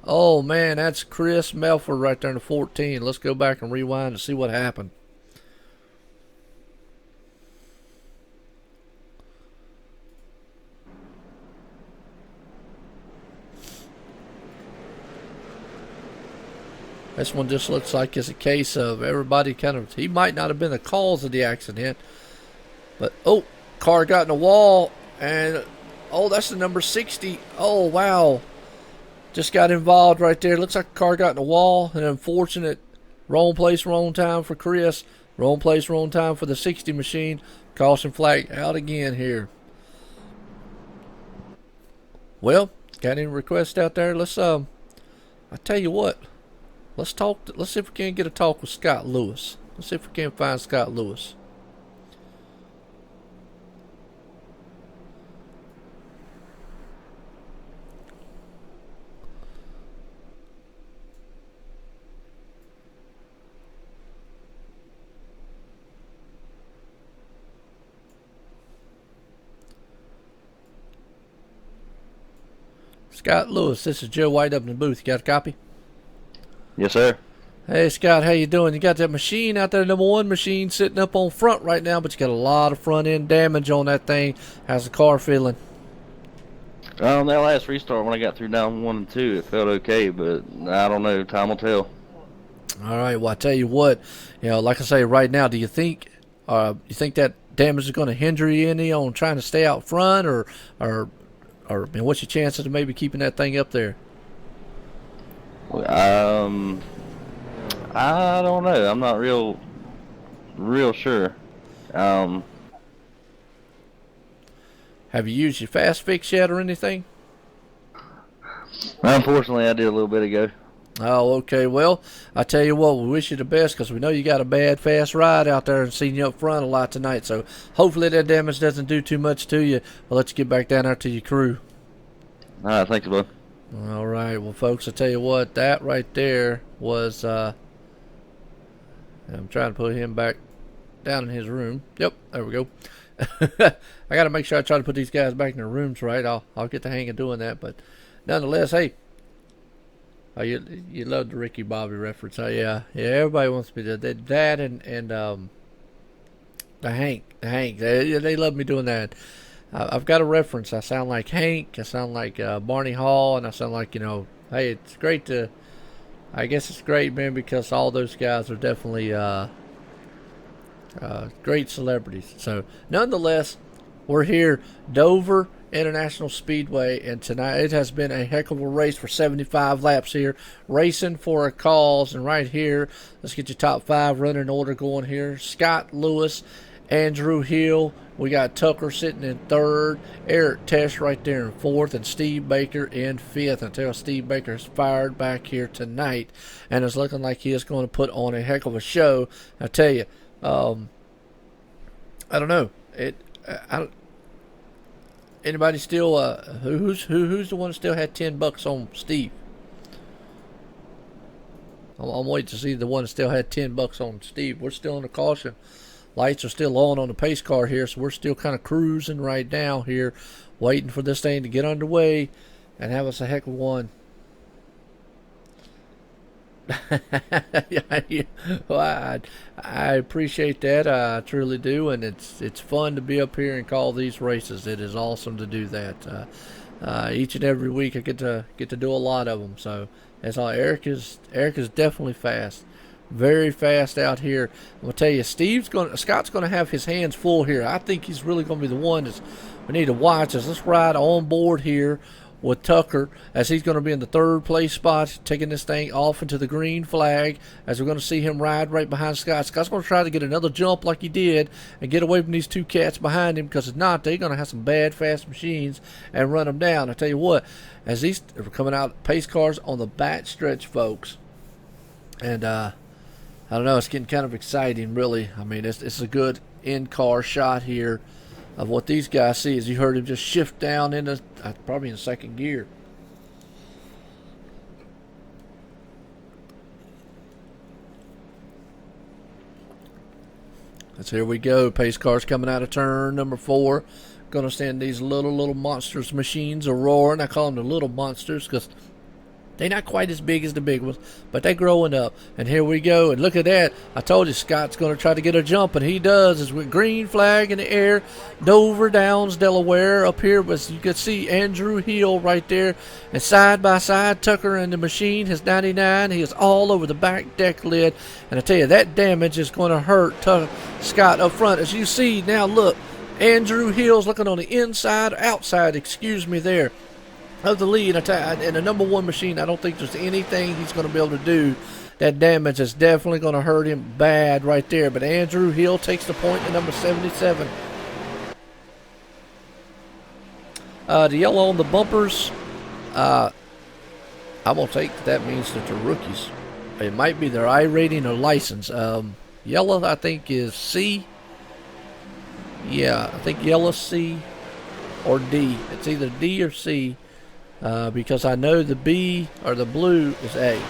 Oh, man, that's Chris Melford right there in the 14. Let's go back and rewind and see what happened. This one just looks like it's a case of everybody he might not have been the cause of the accident. But, oh, car got in the wall. And, oh, that's the number 60. Oh, wow. Just got involved right there. Looks like the car got in the wall. An unfortunate wrong place, wrong time for Chris. Wrong place, wrong time for the 60 machine. Caution flag out again here. Well, got any requests out there? Let's, I tell you what. Let's talk. Let's see if we can get a talk with Scott Lewis. Let's see if we can find Scott Lewis. Scott Lewis, this is Joe White up in the booth. You got a copy? Yes, sir. Hey, Scott, how you doing? You got that machine out there, number one machine, sitting up on front right now, but you got a lot of front end damage on that thing. How's the car feeling? On that last restart, when I got through down 1 and 2, it felt okay, but I don't know. Time will tell. All right. Well, I tell you what, like I say, right now, do you think that damage is going to hinder you any on trying to stay out front, or what's your chances of maybe keeping that thing up there? I don't know. I'm not real sure. Have you used your fast fix yet or anything? Unfortunately, I did a little bit ago. Oh, okay. Well, I tell you what, we wish you the best because we know you got a bad fast ride out there and seen you up front a lot tonight. So hopefully that damage doesn't do too much to you. We'll let you get back down there to your crew. All right, thanks, bud. All right. Well, folks, I tell you what, that right there was, I'm trying to put him back down in his room. Yep, there we go. I got to make sure I try to put these guys back in their rooms right. I'll get the hang of doing that. But nonetheless, hey, you love the Ricky Bobby reference. Yeah, everybody wants me to that and the Hank. They love me doing that. I've got a reference. I sound like Hank. I sound like Barney Hall, and I sound like, hey, it's great to. I guess it's great, man, because all those guys are definitely great celebrities. So, nonetheless, we're here, Dover International Speedway, and tonight it has been a heck of a race for 75 laps here, racing for a cause. And right here, let's get your top 5 running order going here. Scott Lewis, Andrew Hill, we got Tucker sitting in 3rd, Eric Tesh right there in 4th, and Steve Baker in 5th. Until Steve Baker is fired back here tonight, and it's looking like he is going to put on a heck of a show. I tell you, I don't know. Anybody still? Who's the one that still had $10 on Steve? I'm waiting to see the one that still had $10 on Steve. We're still in the caution. Lights are still on the pace car here, so we're still kind of cruising right now here, waiting for this thing to get underway and have us a heck of one. Well, I appreciate that. I truly do, and it's fun to be up here and call these races. It is awesome to do that. Each and every week, I get to do a lot of them. So that's all. Eric is definitely fast. Very fast out here. I'm gonna tell you, Scott's gonna have his hands full here. I think he's really gonna be the one that we need to watch. Let's ride on board here with Tucker, as he's going to be in the 3rd place spot, taking this thing off into the green flag, as we're going to see him ride right behind Scott. Scott's going to try to get another jump like he did and get away from these 2 cats behind him, because if not, they're going to have some bad fast machines and run them down. I tell you what, as these are coming out, pace cars on the back stretch, folks, and I don't know, it's getting kind of exciting, really. I mean, it's a good in-car shot here of what these guys see. As you heard him just shift down into probably in 2nd gear. So here we go. Pace cars coming out of turn number 4. Gonna stand these little monsters machines a roaring. I call them the little monsters because they're not quite as big as the big ones, but they're growing up. And here we go. And look at that. I told you Scott's going to try to get a jump, and he does. It's with green flag in the air. Dover Downs, Delaware up here. But you can see Andrew Hill right there. And side by side, Tucker in the machine, his 99. He is all over the back deck lid. And I tell you, that damage is going to hurt Scott up front. As you see now, look. Andrew Hill's looking on the inside, outside, excuse me, there. Of the lead, and the number 1 machine, I don't think there's anything he's going to be able to do. That damage is definitely going to hurt him bad right there. But Andrew Hill takes the point to number 77. The yellow on the bumpers, I'm going to take that means that they're rookies. It might be their I rating or license. Yellow, I think, is C. Yeah, I think yellow C or D. It's either D or C. Because I know the B or the blue is A.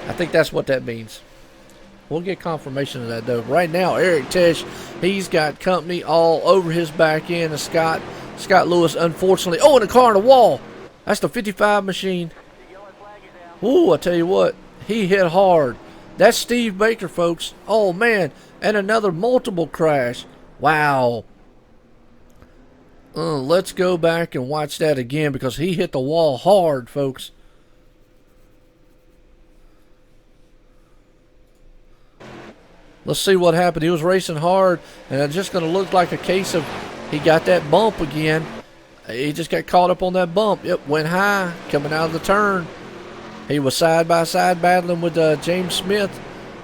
I think that's what that means. We'll get confirmation of that though. Right now, Eric Tesh, he's got company all over his back end. And Scott Lewis, unfortunately, in the car on the wall. That's the 55 machine. Ooh, I tell you what, he hit hard. That's Steve Baker, folks. Oh man, and another multiple crash. Wow. Let's go back and watch that again because he hit the wall hard, folks. Let's see what happened. He was racing hard, and it's just going to look like a case of he got that bump again. He just got caught up on that bump. Yep, went high coming out of the turn. He was side by side battling with James Smith,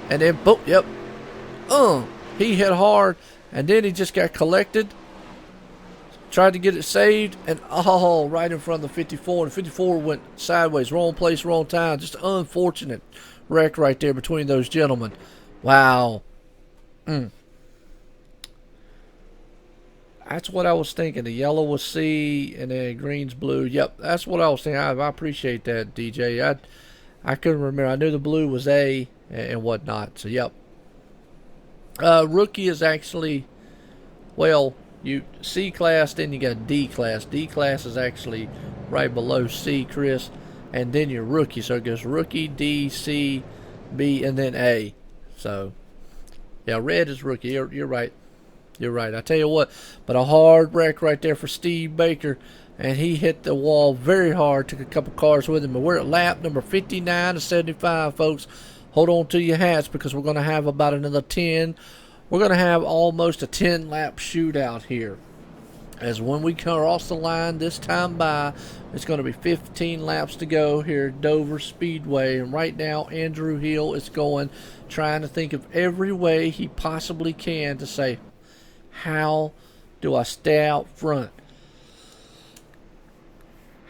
and then boom, yep. He hit hard, and then he just got collected. Tried to get it saved, and right in front of the 54. And 54 went sideways. Wrong place, wrong time. Just an unfortunate wreck right there between those gentlemen. Wow. That's what I was thinking. The yellow was C, and then green's blue. Yep, that's what I was thinking. I appreciate that, DJ. I couldn't remember. I knew the blue was A and whatnot. So, yep. Rookie is actually, well, you C class, then you got D class. D class is actually right below C, Chris, and then your rookie. So it goes rookie, D, C, B, and then A. So, yeah, red is rookie. You're right. You're right. I tell you what, but a hard wreck right there for Steve Baker, and he hit the wall very hard. Took a couple cars with him, and we're at lap number 59 to 75, folks. Hold on to your hats because we're going to have about another 10. We're going to have almost a 10-lap shootout here. As when we cross the line this time by, it's going to be 15 laps to go here at Dover Speedway. And right now, Andrew Hill is going, trying to think of every way he possibly can to say, how do I stay out front?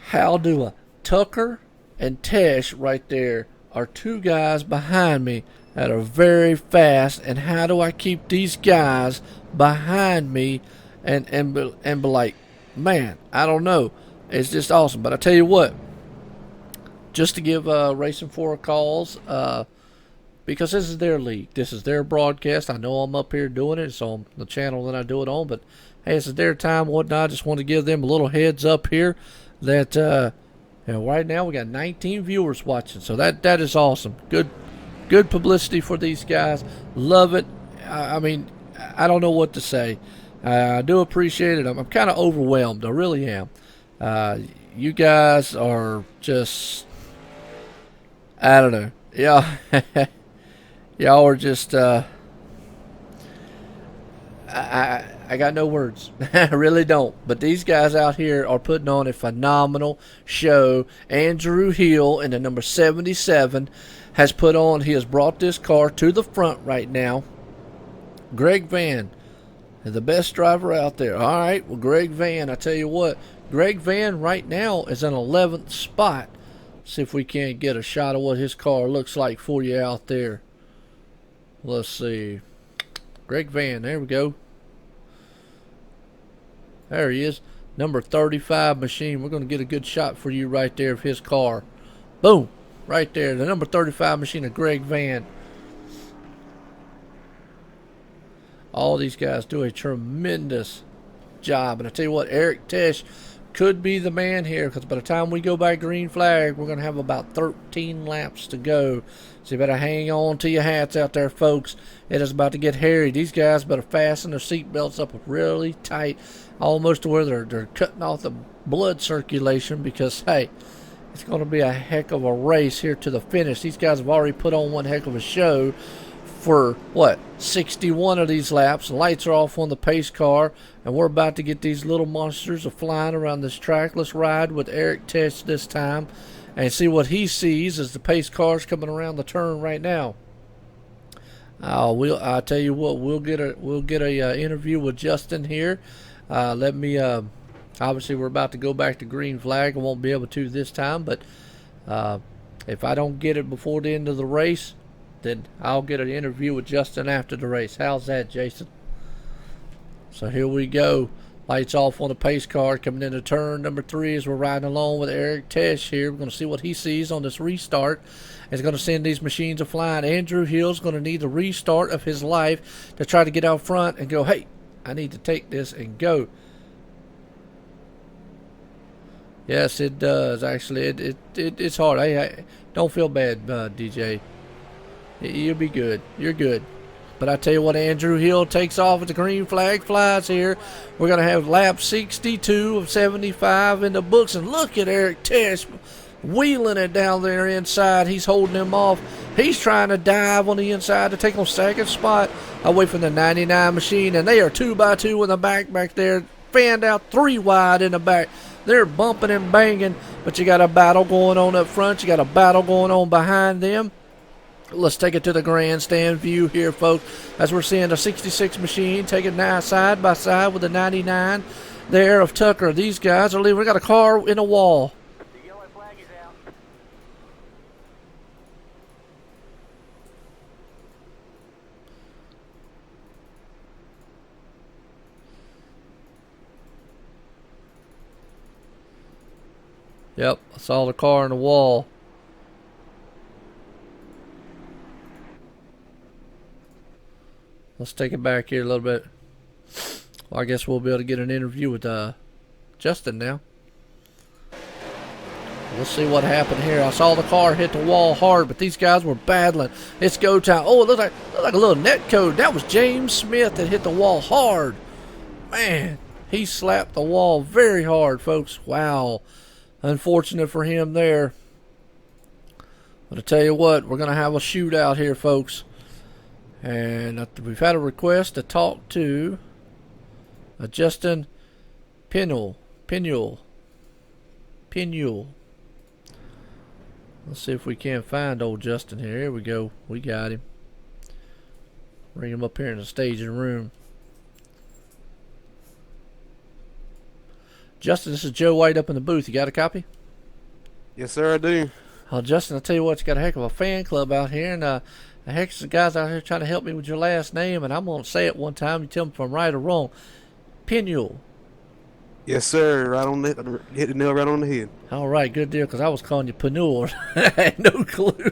How do I? Tucker and Tesh right there are two guys behind me that are very fast, and how do I keep these guys behind me and be like, man, I don't know. It's just awesome. But I tell you what, just to give Racing 4 calls, because this is their league. This is their broadcast. I know I'm up here doing it. It's on the channel that I do it on, but hey, this is their time, whatnot. I just want to give them a little heads up here that right now we got 19 viewers watching, so that is awesome. Good publicity for these guys. Love it. I mean, I don't know what to say. I do appreciate it. I'm kind of overwhelmed. I really am. You guys are just, I don't know. Yeah. Y'all are just, I got no words. I really don't. But these guys out here are putting on a phenomenal show. Andrew Hill in the number 77 has brought this car to the front right now. Greg Van, the best driver out there. All right, well, Greg Van, I tell you what, Greg Van right now is in 11th spot. See if we can't get a shot of what his car looks like for you out there. Let's see. Greg Van, there we go. There he is. Number 35 machine. We're going to get a good shot for you right there of his car. Boom. Right there. The number 35 machine of Greg Van. All these guys do a tremendous job. And I tell you what, Eric Tesh could be the man here, because by the time we go by green flag, we're going to have about 13 laps to go. So you better hang on to your hats out there, folks. It is about to get hairy. These guys better fasten their seat belts up really tight, almost to where they're cutting off the blood circulation, because, hey, it's going to be a heck of a race here to the finish. These guys have already put on one heck of a show for, what, 61 of these laps. The lights are off on the pace car, and we're about to get these little monsters flying around this track. Let's ride with Eric Tesh this time and see what he sees as the pace car's coming around the turn right now. I'll tell you what, we'll get a interview with Justin here. Obviously, we're about to go back to green flag. I won't be able to this time, but if I don't get it before the end of the race, then I'll get an interview with Justin after the race. How's that, Jason? So here we go. Lights off on the pace car, coming into turn number 3 as we're riding along with Eric Tesh here. We're going to see what he sees on this restart. He's going to send these machines flying. Andrew Hill's going to need the restart of his life to try to get out front and go, hey, I need to take this and go. Yes, it does. Actually, it's hard. Hey, don't feel bad, DJ. You'll be good. You're good. But I tell you what, Andrew Hill takes off at the green flag flies here. We're going to have lap 62 of 75 in the books. And look at Eric Tesh wheeling it down there inside. He's holding him off. He's trying to dive on the inside to take on second spot away from the 99 machine. And they are 2x2 in the back there. Fanned out 3 wide in the back. They're bumping and banging. But you got a battle going on up front. You got a battle going on behind them. Let's take it to the grandstand view here, folks, as we're seeing the 66 machine taking now side by side with the 99 there of Tucker. These guys are leaving. We got a car in a wall. The yellow flag is out. Yep, I saw the car in the wall. Let's take it back here a little bit. Well, I guess we'll be able to get an interview with Justin now. Let's see what happened here. I saw the car hit the wall hard, but these guys were battling. It's go time. Oh, it looked like a little net code. That was James Smith that hit the wall hard. Man, he slapped the wall very hard, folks. Wow. Unfortunate for him there. But I tell you what, we're going to have a shootout here, folks. And we've had a request to talk to Justin Pinuel. Let's see if we can't find old Justin here. Here we go. We got him. Bring him up here in the staging room. Justin, this is Joe White up in the booth. You got a copy? Yes, sir, I do. Oh, Justin, I tell you what, you got a heck of a fan club out here, and the heck of guys out here trying to help me with your last name, and I'm going to say it one time. You tell me if I'm right or wrong. Pinuel. Yes, sir. Right on the hit the nail right on the head. All right, good deal, because I was calling you Pinuel. I had no clue.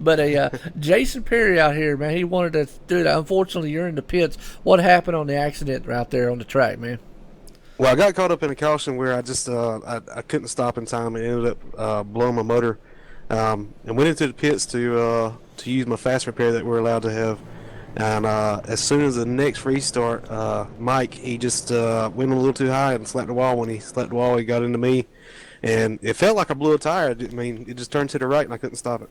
But Jason Perry out here, man, he wanted to do that. Unfortunately, you're in the pits. What happened on the accident out there on the track, man? Well, I got caught up in a caution where I just I couldn't stop in time and ended up blowing my motor, and went into the pits to use my fast repair that we're allowed to have. And as soon as the next restart, Mike, he just went a little too high and slapped the wall. When he slapped the wall, he got into me, and it felt like I blew a tire. I mean, it just turned to the right, and I couldn't stop it.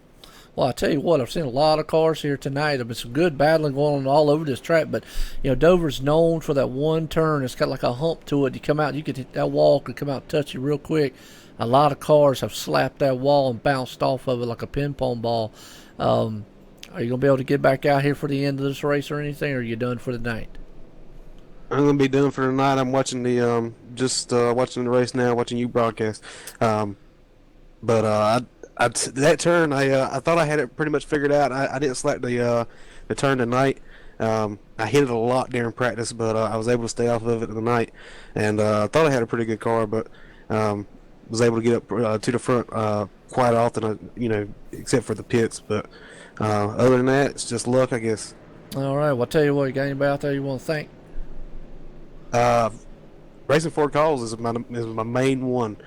Well, I tell you what, I've seen a lot of cars here tonight. There's been some good battling going on all over this track, but you know, Dover's known for that one turn. It's got like a hump to it. You come out, you could hit that wall, could come out and touch you real quick. A lot of cars have slapped that wall and bounced off of it like a ping pong ball. Are you gonna be able to get back out here for the end of this race or anything, or are you done for the night? I'm gonna be done for the night. I'm watching the watching the race now, watching you broadcast. But that turn, I thought I had it pretty much figured out. I didn't slap the turn tonight. I hit it a lot during practice, but I was able to stay off of it tonight, and I thought I had a pretty good car, but was able to get up to the front quite often, except for the pits. But other than that, it's just luck, I guess. All right. Well, I'll tell you what, you got anybody out there you want to thank? Racing for a Cause is my main one.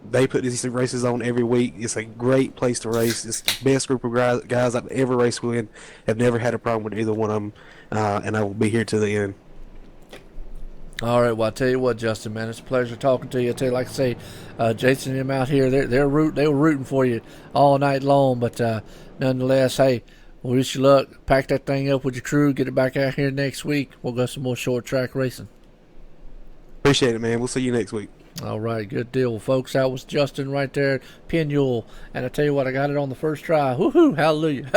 They put these races on every week. It's a great place to race. It's the best group of guys I've ever raced with. Have never had a problem with either one of them, and I will be here to the end. All right. Well, I'll tell you what, Justin, man, it's a pleasure talking to you. I tell you, like I say, Jason and him out here, they were rooting for you all night long. But nonetheless, hey, we wish you luck. Pack that thing up with your crew. Get it back out here next week. We'll go some more short track racing. Appreciate it, man. We'll see you next week. All right, good deal. Well, folks, that was Justin right there, Pinule. And I tell you what, I got it on the first try. Woohoo, hallelujah.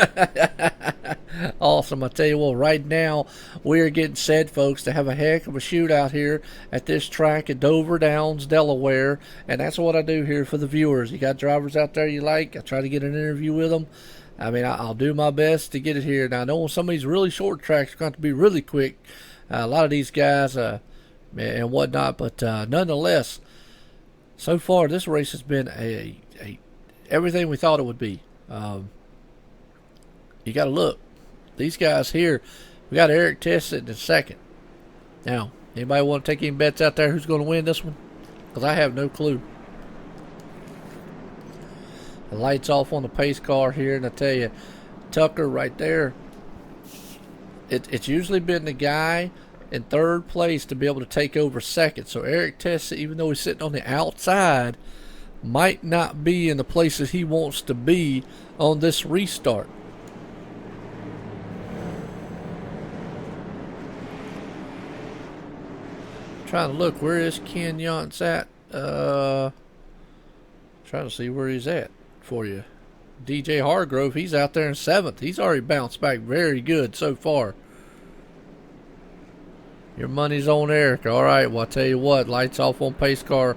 Awesome. I tell you what, right now, we are getting set, folks, to have a heck of a shootout here at this track at Dover Downs, Delaware. And that's what I do here for the viewers. You got drivers out there you like, I try to get an interview with them. I mean, I'll do my best to get it here. Now, I know some of these really short tracks are going to be really quick. A lot of these guys and whatnot, but nonetheless, so far this race has been a everything we thought it would be. You got to look. These guys here, we got Eric Tess sitting in second. Now, anybody want to take any bets out there who's going to win this one? Because I have no clue. The lights off on the pace car here, and I tell you, Tucker right there, it's usually been the guy in third place to be able to take over second. So Eric Tessa, even though he's sitting on the outside, might not be in the places he wants to be on this restart. Trying to look, where is Ken Yance at? Trying to see where he's at for you. DJ Hargrove, he's out there in 7th. He's already bounced back very good so far. Your money's on Eric. All right, well, I'll tell you what, lights off on pace car.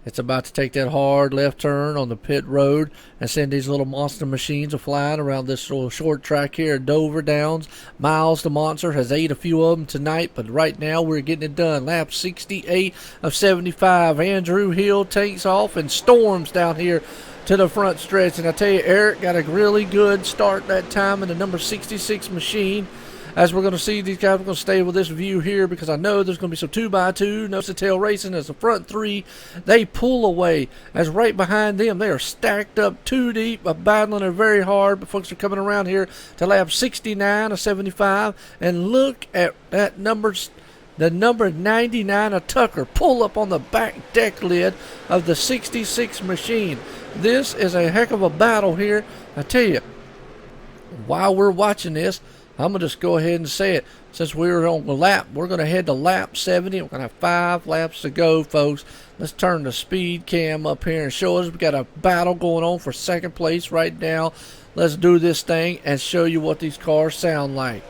It's about to take that hard left turn on the pit road and send these little monster machines flying around this little short track here at Dover Downs. Miles the Monster has ate a few of them tonight, but right now we're getting it done. Lap 68 of 75. Andrew Hill takes off and storms down here to the front stretch. And I tell you, Eric got a really good start that time in the number 66 machine. As we're going to see, these guys are going to stay with this view here because I know there's going to be some 2x2 nose-to-tail racing as the front three, they pull away. As right behind them, they are stacked up too deep, battling it very hard. But folks are coming around here to lap 69 of 75. And look at that the number 99 of Tucker pull up on the back deck lid of the 66 machine. This is a heck of a battle here. I tell you, while we're watching this, I'm going to just go ahead and say it. Since we're on the lap, we're going to head to lap 70. We're going to have 5 laps to go, folks. Let's turn the speed cam up here and show us. We got a battle going on for second place right now. Let's do this thing and show you what these cars sound like.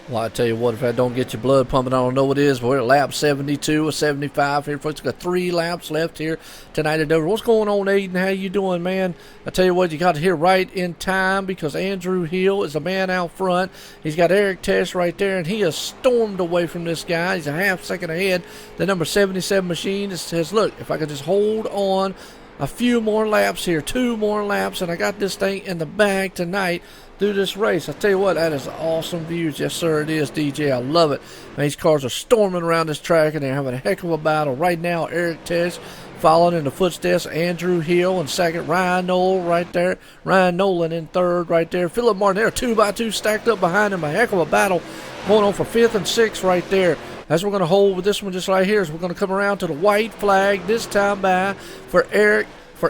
Well, I tell you what, if I don't get your blood pumping, I don't know what it is. But we're at lap 72 or 75 here, folks. We've got 3 laps left here tonight at Dover. What's going on, Aiden? How you doing, man? I tell you what, you got here right in time because Andrew Hill is the man out front. He's got Eric Tess right there, and he has stormed away from this guy. He's a half second ahead. The number 77 machine says, look, if I could just hold on a few more laps here, 2 more laps, and I got this thing in the bag tonight through this race. I tell you what, that is awesome views. Yes, sir, it is, DJ. I love it. Man, these cars are storming around this track, and they're having a heck of a battle. Right now, Eric Tess following in the footsteps. Andrew Hill in second. Ryan Nolan right there. Ryan Nolan in third right there. Philip Martin there, 2x2 stacked up behind him. A heck of a battle Going on for 5th and 6th right there. As we're going to hold with this one just right here, is we're going to come around to the white flag this time by for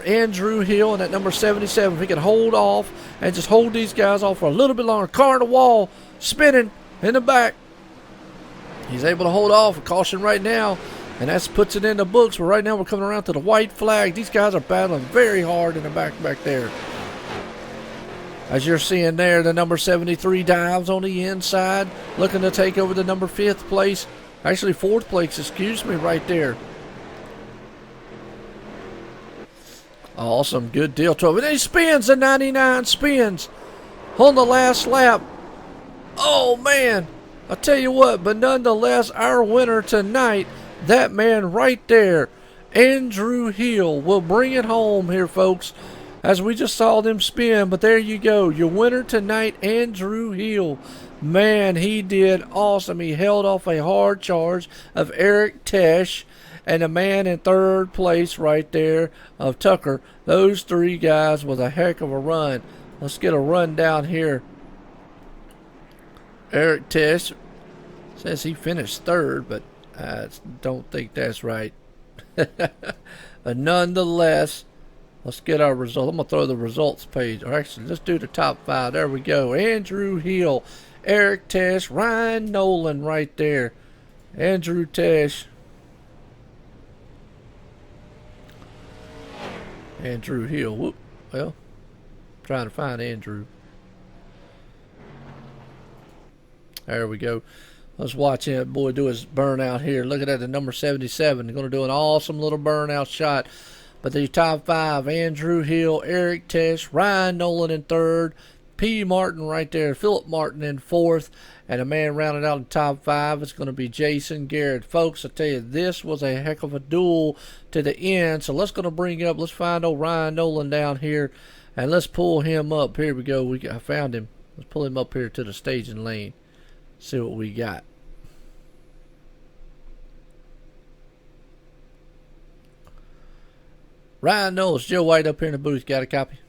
Andrew Hill and at number 77. If he can hold off and just hold these guys off for a little bit longer. Car on the wall, spinning in the back. He's able to hold off. A caution right now, and that puts it in the books. But right now we're coming around to the white flag. These guys are battling very hard in the back there. As you're seeing there, the number 73 dives on the inside, looking to take over the number 5th place. Actually, 4th place, excuse me, right there. Awesome, good deal, 12. And he spins, the 99 spins on the last lap. Oh, man, I tell you what, but nonetheless, our winner tonight, that man right there, Andrew Hill, will bring it home here, folks. As we just saw them spin, but there you go. Your winner tonight, Andrew Hill. Man, he did awesome. He held off a hard charge of Eric Tesh and the man in 3rd place right there of Tucker. Those 3 guys was a heck of a run. Let's get a run down here. Eric Tesh says he finished 3rd, but I don't think that's right. But nonetheless, let's get our result. I'm going to throw the results page. Or actually, let's do the top 5. There we go. Andrew Hill, Eric Tesh, Ryan Nolan right there. Andrew Tesh. Andrew Hill. Whoop. Well, trying to find Andrew. There we go. Let's watch him, boy, do his burnout here. Look at that, the number 77. Going to do an awesome little burnout shot. But the top 5, Andrew Hill, Eric Tesh, Ryan Nolan in 3rd, P. Martin right there, Philip Martin in 4th, and a man rounded out in top 5 is going to be Jason Garrett. Folks, I tell you, this was a heck of a duel to the end. So let's find old Ryan Nolan down here, and let's pull him up. Here we go. I found him. Let's pull him up here to the staging lane. See what we got. Ryan Knowles, Joe White up here in the booth. Got a copy?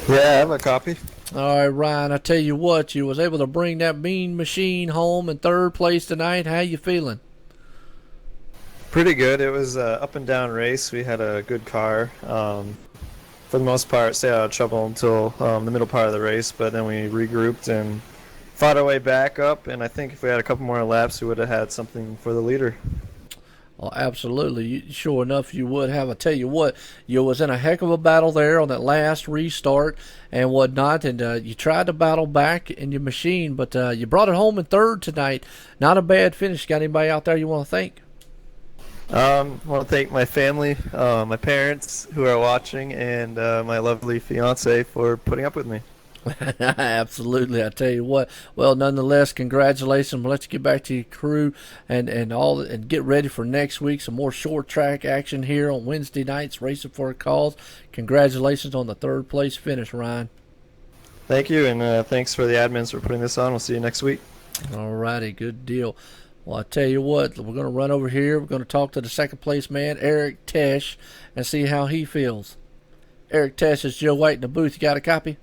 Yeah, I have a copy. All right, Ryan, I tell you what, you was able to bring that mean machine home in 3rd place tonight. How you feeling? Pretty good. It was an up and down race. We had a good car. For the most part, stayed out of trouble until the middle part of the race, but then we regrouped and fought our way back up, and I think if we had a couple more laps, we would have had something for the leader. Oh, absolutely. Sure enough, you would have. I tell you what, you was in a heck of a battle there on that last restart and whatnot, and you tried to battle back in your machine, but you brought it home in 3rd tonight. Not a bad finish. Got anybody out there you want to thank? I want to thank my family, my parents who are watching, and my lovely fiance for putting up with me. Absolutely, I tell you what. Well, nonetheless, congratulations. We'll let you get back to your crew and get ready for next week. Some more short track action here on Wednesday nights, racing for a cause. Congratulations on the 3rd place finish, Ryan. Thank you, and thanks for the admins for putting this on. We'll see you next week. All righty, good deal. Well, I tell you what, we're going to run over here. We're going to talk to the 2nd place man, Eric Tesh, and see how he feels. Eric Tesh, is Joe White in the booth. You got a copy?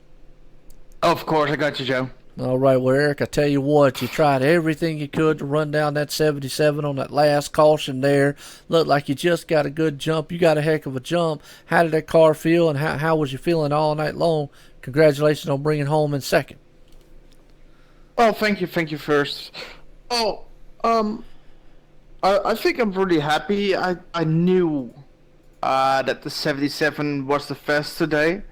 Of course, I got you, Joe. All right, well, Eric, I tell you what, you tried everything you could to run down that 77 on that last caution there. Looked like you just got a good jump. You got a heck of a jump. How did that car feel, and how was you feeling all night long? Congratulations on bringing home in 2nd. Oh, thank you first. Oh, I think I'm really happy. I knew that the 77 was the best today.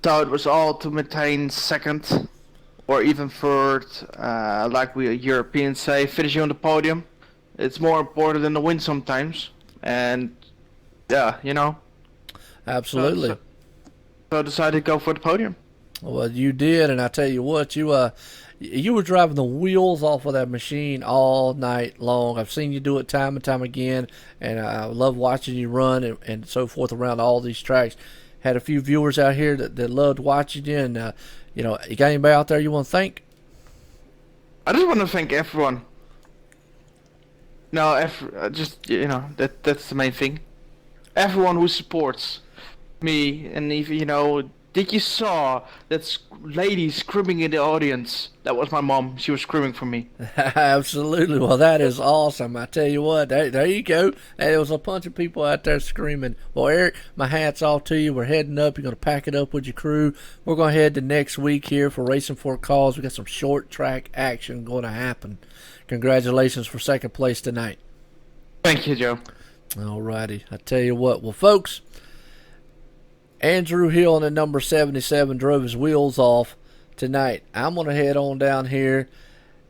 So it was all to maintain 2nd or even 3rd, like we Europeans say, finishing on the podium. It's more important than the win sometimes. And yeah, you know. Absolutely. So I decided to go for the podium. Well, you did, and I tell you what, you were driving the wheels off of that machine all night long. I've seen you do it time and time again, and I love watching you run and so forth around all these tracks. Had a few viewers out here that loved watching you, and you got anybody out there you want to thank? I just want to thank everyone. No, that's the main thing. Everyone who supports me, and even Did you saw that lady screaming in the audience? That was my mom. She was screaming for me. Absolutely. Well, that is awesome. I tell you what, there you go. There was a bunch of people out there screaming. Well, Eric, my hat's off to you. We're heading up. You're going to pack it up with your crew. We're going to head to next week here for Racing for a Cause. We got some short track action going to happen. Congratulations for second place tonight. Thank you, Joe. All righty. I tell you what. Well, folks, Andrew Hill in the number 77 drove his wheels off tonight. I'm going to head on down here,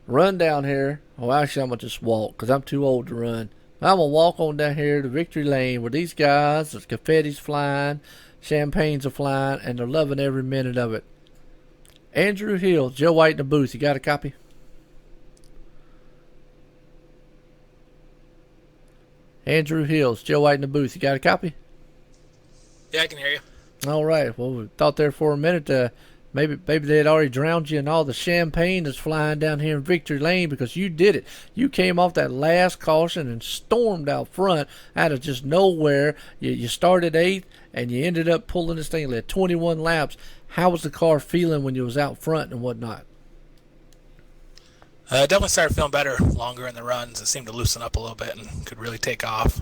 run down here. Oh, actually, I'm going to just walk because I'm too old to run. I'm going to walk on down here to Victory Lane where these guys, there's confetti's flying, champagnes are flying, and they're loving every minute of it. Andrew Hill, Joe White in the booth. You got a copy? Andrew Hills, Joe White in the booth. You got a copy? Yeah, I can hear you. All right. Well, we thought there for a minute maybe they had already drowned you in all the champagne that's flying down here in Victory Lane because you did it. You came off that last caution and stormed out front out of just nowhere. You started 8th and you ended up pulling this thing. You had 21 laps. How was the car feeling when you was out front and whatnot? Definitely started feeling better longer in the runs. It seemed to loosen up a little bit and could really take off.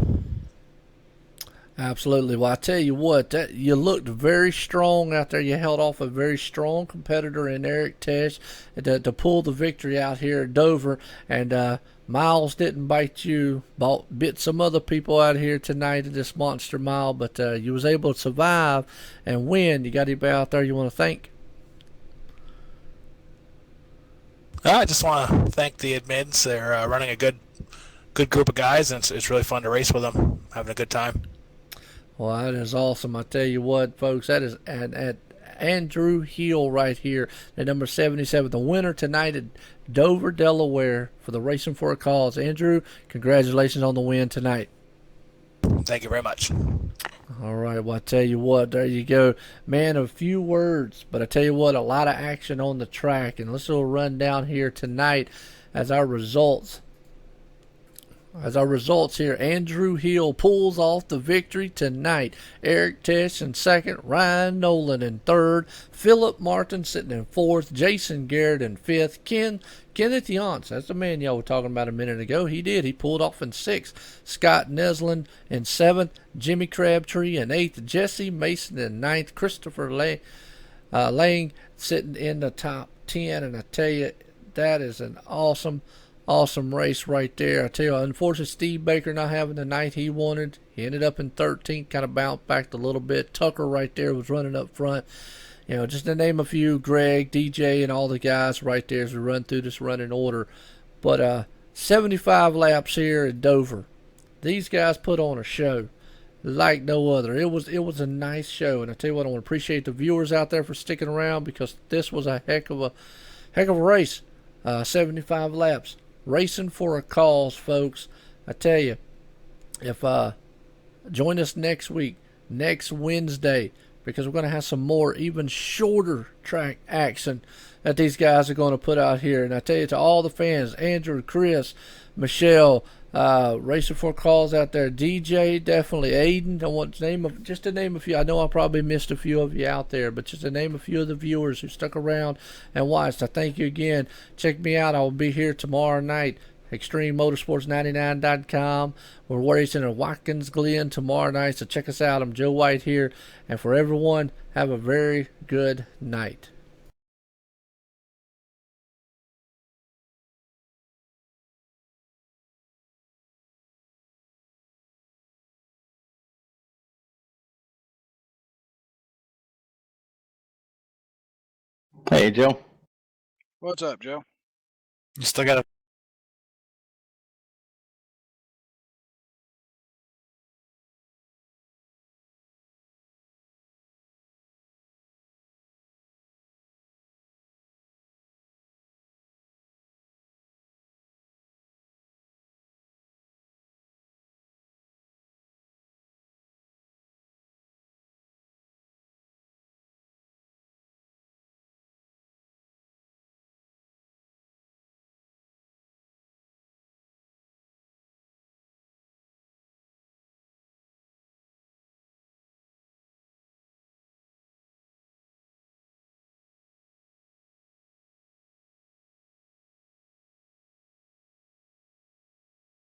Absolutely. Well, I tell you what, you looked very strong out there. You held off a very strong competitor in Eric Tesh to pull the victory out here at Dover. And Miles didn't bite you, bit some other people out here tonight in this monster mile, but you was able to survive and win. You got anybody out there you want to thank? I just want to thank the admins. They're running a good group of guys, and it's really fun to race with them. Having a good time. Well, that is awesome. I tell you what, folks, that is at Andrew Hill right here, at number 77, the winner tonight at Dover, Delaware for the Racing for a Cause. Andrew, congratulations on the win tonight. Thank you very much. All right, well, I tell you what, there you go. Man, a few words, but I tell you what, a lot of action on the track. And let's do a run down here tonight as our results. Here, Andrew Hill pulls off the victory tonight. Eric Tesh in second, Ryan Nolan in third, Philip Martin sitting in fourth, Jason Garrett in fifth, Kenneth Yance, that's the man y'all were talking about a minute ago. He pulled off in sixth, Scott Neslin in seventh, Jimmy Crabtree in eighth, Jesse Mason in ninth, Christopher Lang sitting in the top 10. And I tell you, that is an awesome race right there. I tell you, unfortunately, Steve Baker not having the night he wanted. He ended up in 13th, kind of bounced back a little bit. Tucker right there was running up front. You know, just to name a few, Greg, DJ, and all the guys right there as we run through this running order. But 75 laps here at Dover. These guys put on a show like no other. It was a nice show, and I tell you what, I want to appreciate the viewers out there for sticking around because this was a heck of a race. 75 laps. Racing for a Cause, folks. I tell you, if join us next week, next Wednesday, because we're going to have some more, even shorter track action that these guys are going to put out here. And I tell you, to all the fans, Andrew, Chris, Michelle, Racing for a Cause out there, DJ, definitely, Aiden. I want to name a few. I know I probably missed a few of you out there, but just to name a few of the viewers who stuck around and watched. I thank you again. Check me out. I will be here tomorrow night. ExtremeMotorsports99.com. We're racing in Watkins Glen tomorrow night, so check us out. I'm Joe White here, and for everyone, have a very good night. Hey, Joe. What's up, Joe? You still got to